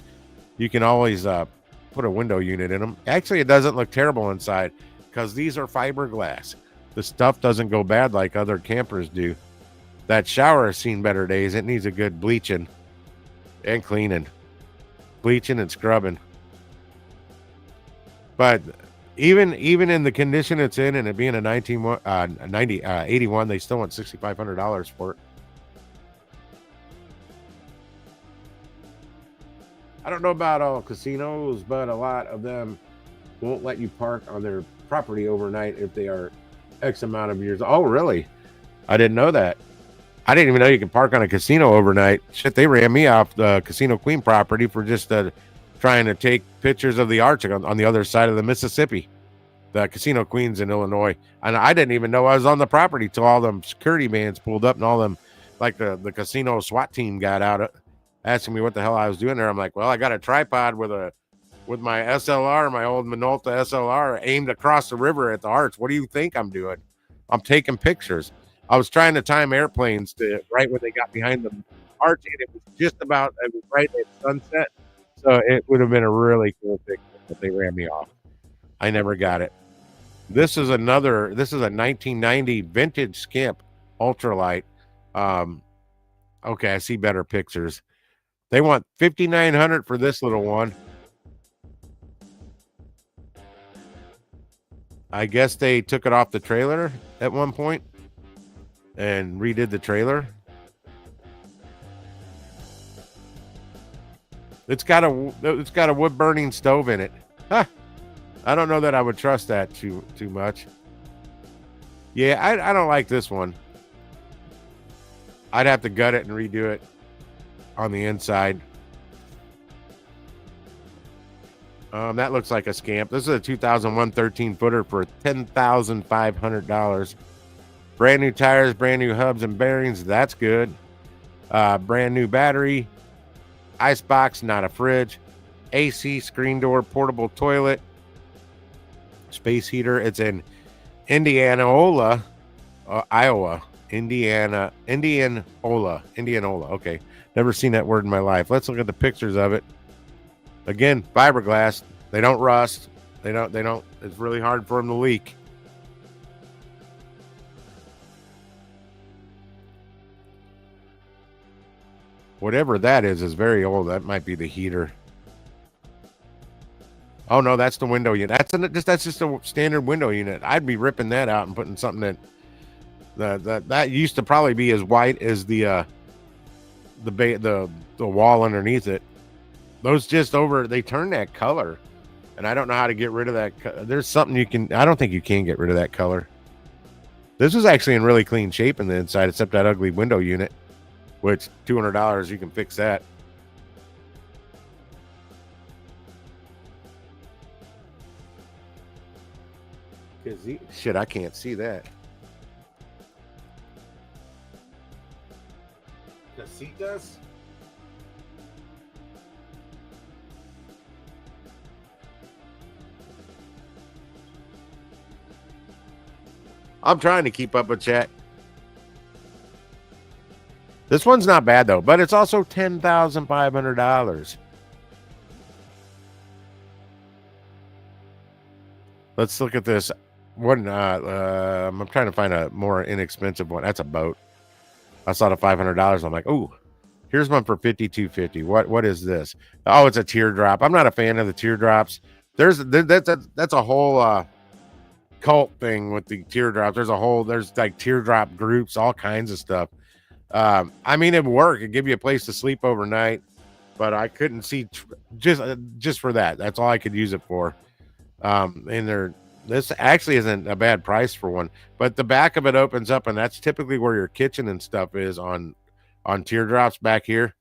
you can always put a window unit in them. Actually, it doesn't look terrible inside because these are fiberglass. The stuff doesn't go bad like other campers do. That shower has seen better days. It needs a good bleaching and cleaning, bleaching and scrubbing. But even in the condition it's in, and it being a 81, they still want $6,500 for it. I don't know about all casinos, but a lot of them won't let you park on their property overnight if they are X amount of years. Oh, really? I didn't know that. I didn't even know you can park on a casino overnight. Shit, they ran me off the Casino Queen property for just trying to take pictures of the arch on the other side of the Mississippi. The Casino Queen's in Illinois. And I didn't even know I was on the property till all them security vans pulled up and all them, like the casino SWAT team got out asking me what the hell I was doing there. I'm like, well, I got a tripod with my SLR, my old Minolta SLR aimed across the river at the arch. What do you think I'm doing? I'm taking pictures. I was trying to time airplanes to right when they got behind the arch, and it was just about right at sunset. So it would have been a really cool picture, but they ran me off. I never got it. This is a 1990 vintage Skimp ultralight. Okay, I see better pictures. They want $5,900 for this little one. I guess they took it off the trailer at one point and redid the trailer. It's got a wood burning stove in it. Huh. I don't know that I would trust that too much. Yeah, I don't like this one. I'd have to gut it and redo it on the inside. That looks like a Scamp. This is a 2001 13-footer for $10,500. Brand new tires, brand new hubs and bearings. That's good. Brand new battery. Icebox, not a fridge. AC, screen door, portable toilet. Space heater. It's in Indianola, Iowa. Indianola. Okay. Never seen that word in my life. Let's look at the pictures of it. Again, fiberglass. They don't rust. They don't. It's really hard for them to leak. Whatever that is very old. That might be the heater. Oh no, that's the window unit. That's just a standard window unit. I'd be ripping that out and putting something that used to probably be as white as the wall underneath it. Those they turn that color, and I don't know how to get rid of that. There's something I don't think you can get rid of that color. This is actually in really clean shape in the inside, except that ugly window unit, which $200 you can fix that. Shit, I can't see that. Casitas. I'm trying to keep up with chat. This one's not bad though, but it's also $10,500. Let's look at this one. I'm trying to find a more inexpensive one. That's a boat. I saw the $500. I'm like, oh, here's one for $5,250. What is this? Oh, it's a teardrop. I'm not a fan of the teardrops. That's a whole cult thing with the teardrops. There's like teardrop groups, all kinds of stuff. I mean, it'd work. It'd give you a place to sleep overnight, but I couldn't see just for that. That's all I could use it for. And this actually isn't a bad price for one, but the back of it opens up, and that's typically where your kitchen and stuff is on teardrops back here.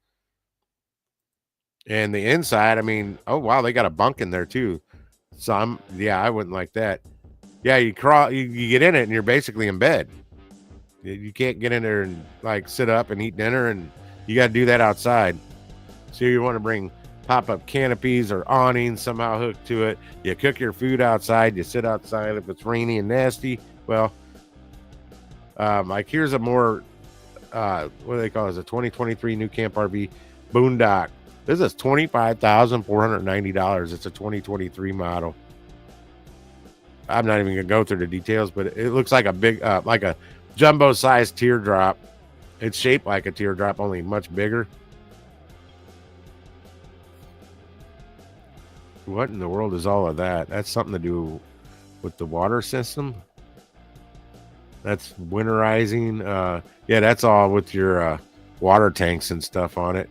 And the inside, I mean, oh wow, they got a bunk in there too. So I wouldn't like that. Yeah, you get in it, and you're basically in bed. You can't get in there and like sit up and eat dinner, and you got to do that outside. So you want to bring pop-up canopies or awnings somehow hooked to it. You cook your food outside. You sit outside if it's rainy and nasty. Well, like here's a more what do they call it? It's a 2023 New Camp RV Boondock. This is $25,490. It's a 2023 model. I'm not even gonna go through the details, but it looks like a big like a jumbo sized teardrop. It's shaped like a teardrop, only much bigger. What in the world is all of that? That's something to do with the water system. That's winterizing. Yeah, that's all with your water tanks and stuff on it.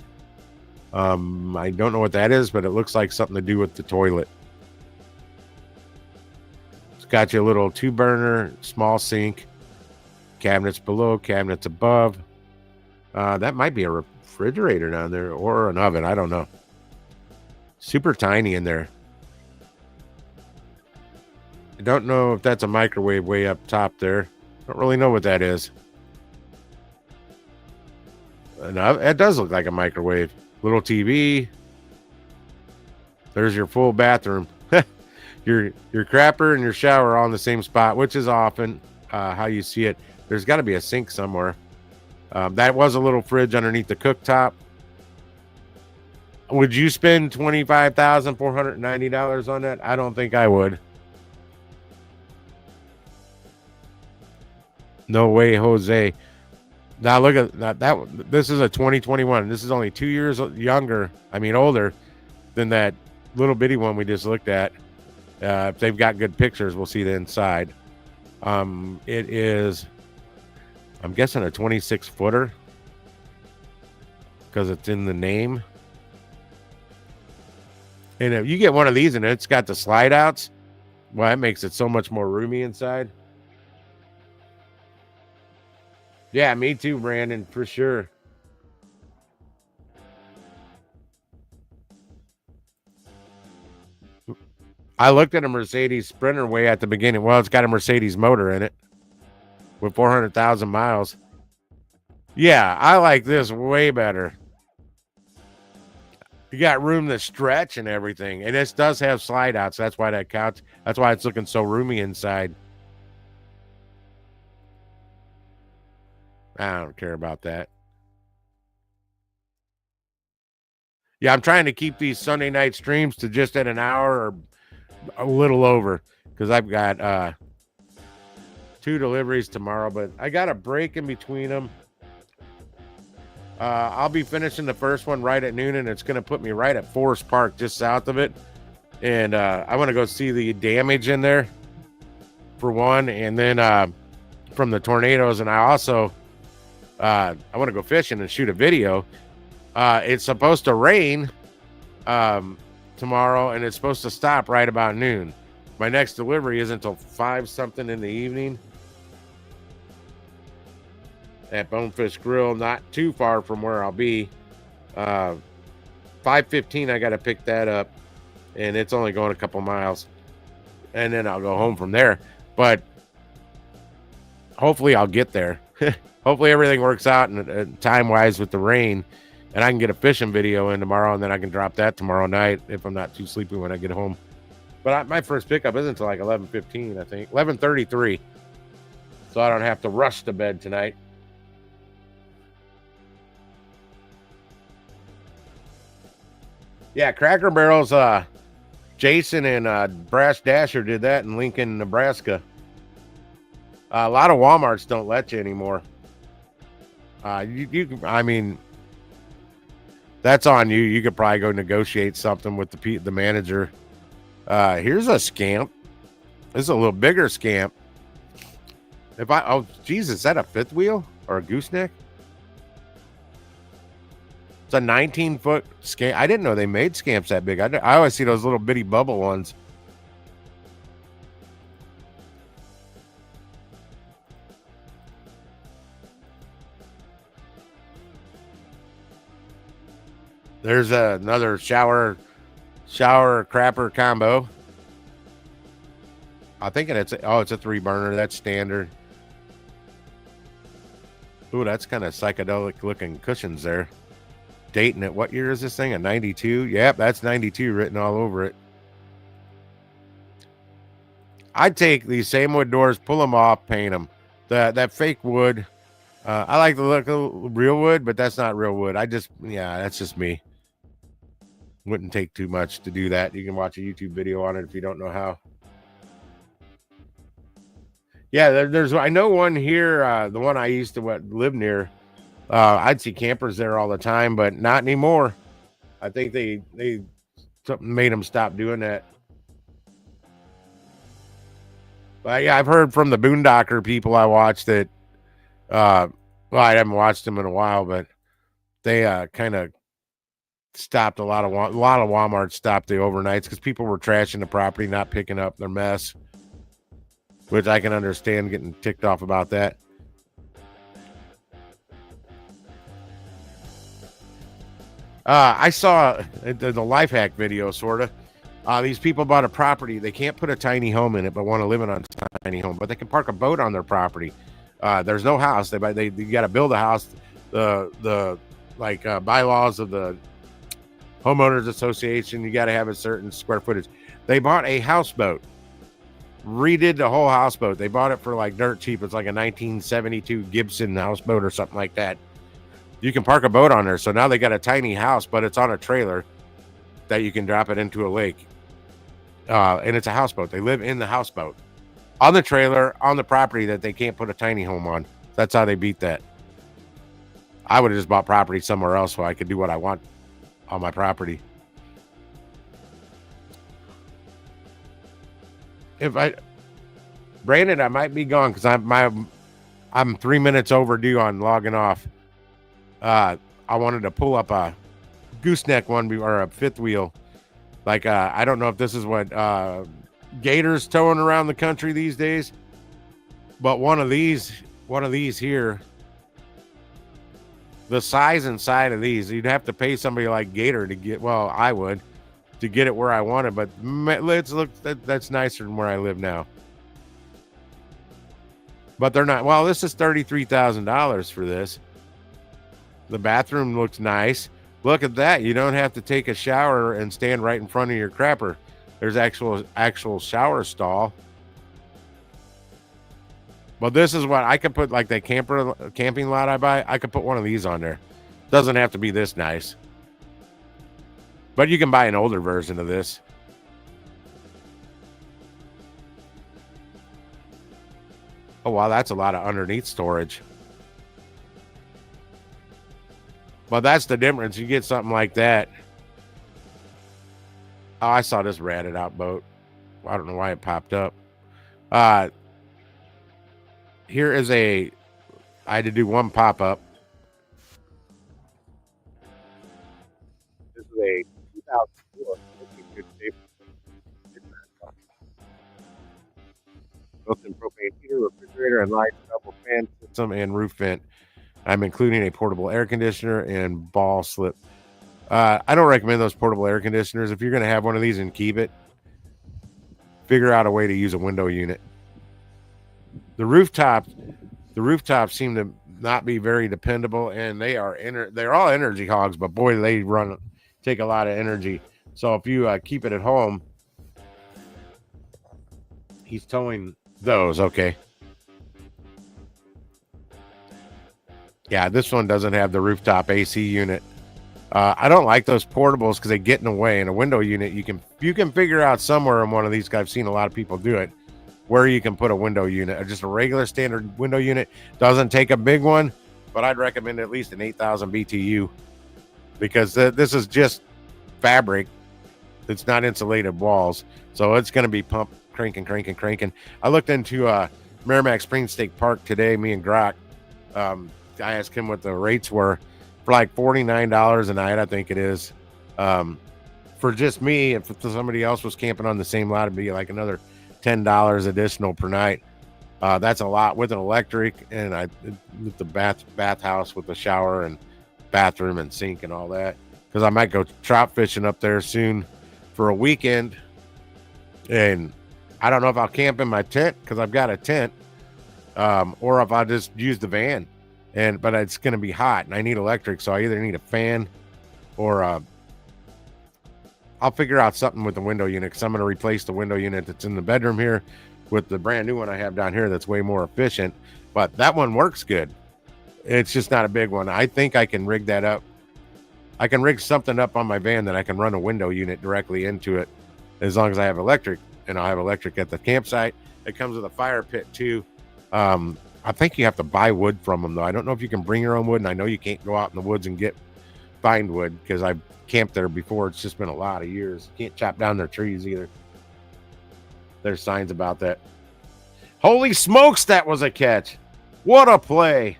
I don't know what that is, but it looks like something to do with the toilet. It's got you a little 2-burner, small sink, cabinets below, cabinets above. That might be a refrigerator down there or an oven. I don't know. Super tiny in there. I don't know if that's a microwave way up top there. Don't really know what that is. No, it does look like a microwave. Little TV. There's your full bathroom. your crapper and your shower are all in the same spot, which is often how you see it. There's got to be a sink somewhere. That was a little fridge underneath the cooktop. Would you spend $25,490 on that? I don't think I would. No way, Jose. Now look at that. This is a 2021. This is only 2 years older than that little bitty one we just looked at. If they've got good pictures, we'll see the inside. It is, I'm guessing, a 26-footer because it's in the name. And if you get one of these and it's got the slide outs, well, that makes it so much more roomy inside. Yeah, me too, Brandon, for sure. I looked at a Mercedes Sprinter way at the beginning. Well, it's got a Mercedes motor in it with 400,000 miles. Yeah, I like this way better. You got room to stretch and everything. And this does have slide outs. That's why that counts. That's why it's looking so roomy inside. I don't care about that. Yeah, I'm trying to keep these Sunday night streams to just at an hour or a little over because I've got 2 deliveries tomorrow, but I got a break in between them. I'll be finishing the first one right at noon, and it's going to put me right at Forest Park, just south of it. And I want to go see the damage in there, for one, and then from the tornadoes. And I also I want to go fishing and shoot a video. It's supposed to rain tomorrow, and it's supposed to stop right about noon. My next delivery isn't until 5-something in the evening at Bonefish Grill, not too far from where I'll be. 5:15, I got to pick that up, and it's only going a couple miles, and then I'll go home from there. But hopefully I'll get there. Hopefully everything works out and time wise with the rain, and I can get a fishing video in tomorrow, and then I can drop that tomorrow night if I'm not too sleepy when I get home. But my first pickup isn't until like 11:15, I think 11:33, so I don't have to rush to bed tonight. Yeah, Cracker Barrels. Jason and Brass Dasher did that in Lincoln, Nebraska. A lot of Walmarts don't let you anymore. I mean, that's on you. You could probably go negotiate something with the manager. Here's a scamp. This is a little bigger scamp. Oh, Jesus, is that a fifth wheel or a gooseneck? It's a 19-foot scamp. I didn't know they made scamps that big. I always see those little bitty bubble ones. There's another shower crapper combo. I think it's a 3-burner. That's standard. Ooh, that's kind of psychedelic looking cushions there. Dating it. What year is this thing? A 92? Yep, that's 92 written all over it. I'd take these same wood doors, pull them off, paint them. That fake wood. I like the look of real wood, but that's not real wood. That's just me. Wouldn't take too much to do that. You can watch a YouTube video on it if you don't know how. Yeah, there's I know one here, the one I used to live near. I'd see campers there all the time, but not anymore. I think they something made them stop doing that. But yeah, I've heard from the Boondocker people I watched that. Well, I haven't watched them in a while, but they kind of stopped a lot of Walmart stopped the overnights because people were trashing the property, not picking up their mess, which I can understand getting ticked off about that. I saw the life hack video, sort of. These people bought a property. They can't put a tiny home in it, but want to live in a tiny home. But they can park a boat on their property. There's no house. They got to build a house. The bylaws of the homeowners association, you got to have a certain square footage. They bought a houseboat, redid the whole houseboat. They bought it for like dirt cheap. It's like a 1972 Gibson houseboat or something like that. You can park a boat on there. So now they got a tiny house, but it's on a trailer that you can drop it into a lake. And it's a houseboat. They live in the houseboat on the trailer on the property that they can't put a tiny home on. That's how they beat that. I would have just bought property somewhere else so I could do what I want on my property. Brandon, I might be gone because I'm 3 minutes overdue on logging off. I wanted to pull up a gooseneck one or a fifth wheel. Like I don't know if this is what Gators towing around the country these days, but one of these here, the size inside of these, you'd have to pay somebody like Gator to get. Well, I would to get it where I wanted, but let's look. That's nicer than where I live now. But they're not. Well, this is $33,000 for this. The bathroom looks nice. Look at that. You don't have to take a shower and stand right in front of your crapper. There's actual shower stall. But this is what I could put, like that camping lot I buy. I could put one of these on there. Doesn't have to be this nice. But you can buy an older version of this. Oh, wow. That's a lot of underneath storage. But that's the difference. You get something like that. Oh, I saw this ratted out boat. I don't know why it popped up. Here is I had to do one pop-up. This is a 2004. Good shape. Built-in propane heater, refrigerator, and light, double fan system, and roof vent. I'm including a portable air conditioner and ball slip. I don't recommend those portable air conditioners. If you're going to have one of these and keep it, figure out a way to use a window unit. The rooftop, The rooftops seem to not be very dependable, and they're all energy hogs, but boy, they take a lot of energy. So if you keep it at home, he's towing those. Okay. Yeah, this one doesn't have the rooftop AC unit. I don't like those portables because they get in the way. In a window unit, you can figure out somewhere in one of these. I've seen a lot of people do it, where you can put a window unit, or just a regular standard window unit. Doesn't take a big one, but I'd recommend at least an 8,000 BTU because this is just fabric. It's not insulated walls, so it's going to be pumped, cranking. I looked into Merrimack Springs State Park today. Me and Grok. I asked him what the rates were for like $49 a night, I think it is. For just me, if somebody else was camping on the same lot, it'd be like another $10 additional per night. That's a lot with an electric and with the bathhouse with the shower and bathroom and sink and all that. Because I might go trout fishing up there soon for a weekend, and I don't know if I'll camp in my tent because I've got a tent, or if I just use the van. But it's going to be hot and I need electric, so I either need a fan or I'll figure out something with the window unit, because I'm going to replace the window unit that's in the bedroom here with the brand new one I have down here that's way more efficient. But that one works good. It's just not a big one. I think I can rig that up. I can rig something up on my van that I can run a window unit directly into it, as long as I have electric, and I'll have electric at the campsite. It comes with a fire pit too. I think you have to buy wood from them, though. I don't know if you can bring your own wood, and I know you can't go out in the woods and find wood, because I've camped there before. It's just been a lot of years. You can't chop down their trees either. There's signs about that. Holy smokes, that was a catch. What a play.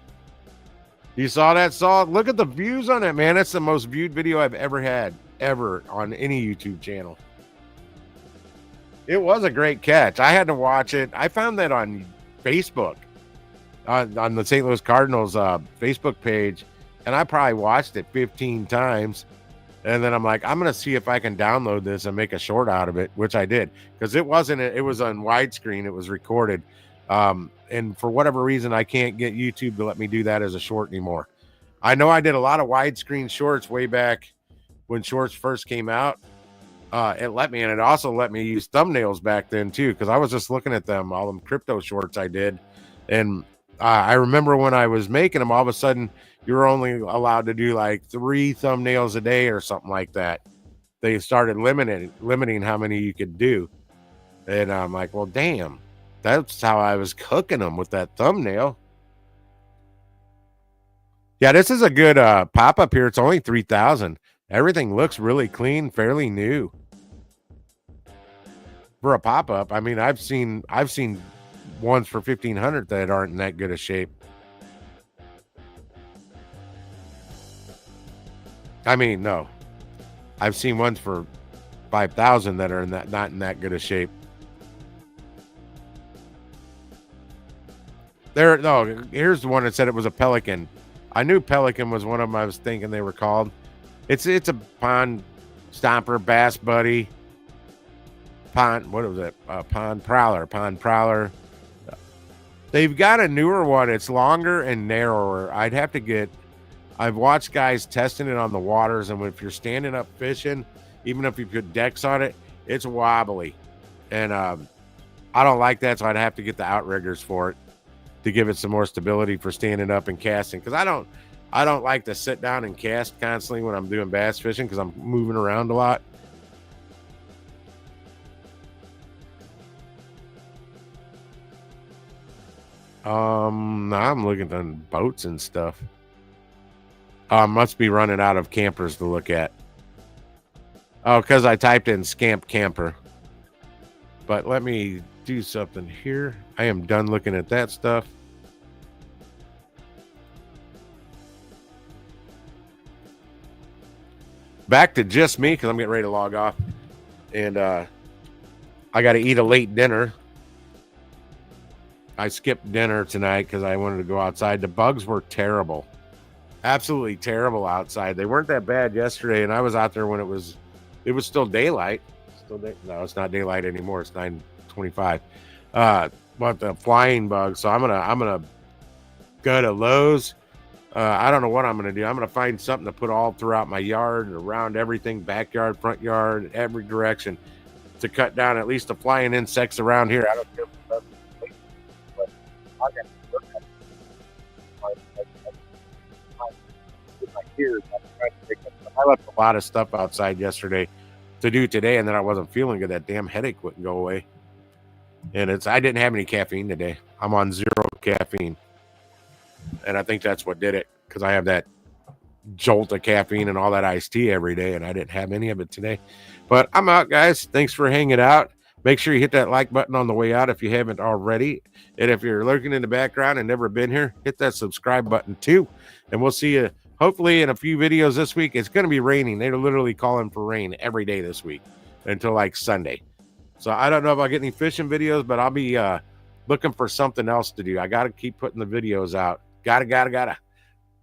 You saw that, Saw? Look at the views on it, man. That's the most viewed video I've ever had, ever, on any YouTube channel. It was a great catch. I had to watch it. I found that on Facebook. On the St. Louis Cardinals Facebook page, and I probably watched it 15 times, and then I'm like, I'm gonna see if I can download this and make a short out of it, which I did, because it was on widescreen. It was recorded, and for whatever reason I can't get YouTube to let me do that as a short anymore. I know I did a lot of widescreen shorts way back when shorts first came out. It let me, and it also let me use thumbnails back then too, because I was just looking at them, all them crypto shorts I did, and I remember when I was making them, all of a sudden you were only allowed to do like 3 thumbnails a day or something like that. They started limiting how many you could do. And I'm like, well, damn, that's how I was cooking them, with that thumbnail. Yeah, this is a good pop-up here. It's only 3,000. Everything looks really clean, fairly new. For a pop-up, I mean, I've seen ones for 1,500 that aren't in that good a shape. I mean, no, I've seen ones for 5,000 that are not in that good a shape. Here's the one that said it was a pelican. I knew pelican was one of them. I was thinking they were called. It's a pond stomper, bass buddy, pond. What was it? Pond prowler. They've got a newer one. It's longer and narrower. I've watched guys testing it on the waters, and if you're standing up fishing, even if you put decks on it, it's wobbly. And I don't like that, so I'd have to get the outriggers for it to give it some more stability for standing up and casting. Because I don't like to sit down and cast constantly when I'm doing bass fishing, because I'm moving around a lot. I'm looking on boats and stuff. Must be running out of campers to look at. Oh, because I typed in scamp camper. But let me do something here. I am done looking at that stuff. Back to just me, because I'm getting ready to log off. And I got to eat a late dinner. I skipped dinner tonight because I wanted to go outside. The bugs were terrible. Absolutely terrible outside. They weren't that bad yesterday, and I was out there when it was still daylight. No, it's not daylight anymore. It's 9:25. But the flying bugs. So I'm gonna go to Lowe's. I don't know what I'm going to do. I'm going to find something to put all throughout my yard and around everything, backyard, front yard, every direction, to cut down at least the flying insects around here. I don't care if it's but I got to work on my ears. I'm trying to pick up. I left a lot of stuff outside yesterday to do today, and then I wasn't feeling good. That damn headache wouldn't go away. And I didn't have any caffeine today. I'm on 0 caffeine. And I think that's what did it, because I have that jolt of caffeine and all that iced tea every day, and I didn't have any of it today. But I'm out, guys. Thanks for hanging out. Make sure you hit that like button on the way out if you haven't already. And if you're lurking in the background and never been here, hit that subscribe button too. And we'll see you hopefully in a few videos this week. It's going to be raining. They're literally calling for rain every day this week until like Sunday. So I don't know if I'll get any fishing videos, but I'll be looking for something else to do. I got to keep putting the videos out. Gotta.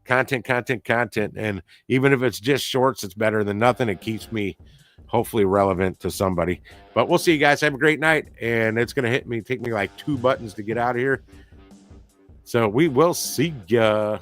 Content. And even if it's just shorts, it's better than nothing. It keeps me hopefully relevant to somebody. But we'll see you guys. Have a great night. And it's going to take me like 2 buttons to get out of here. So we will see ya.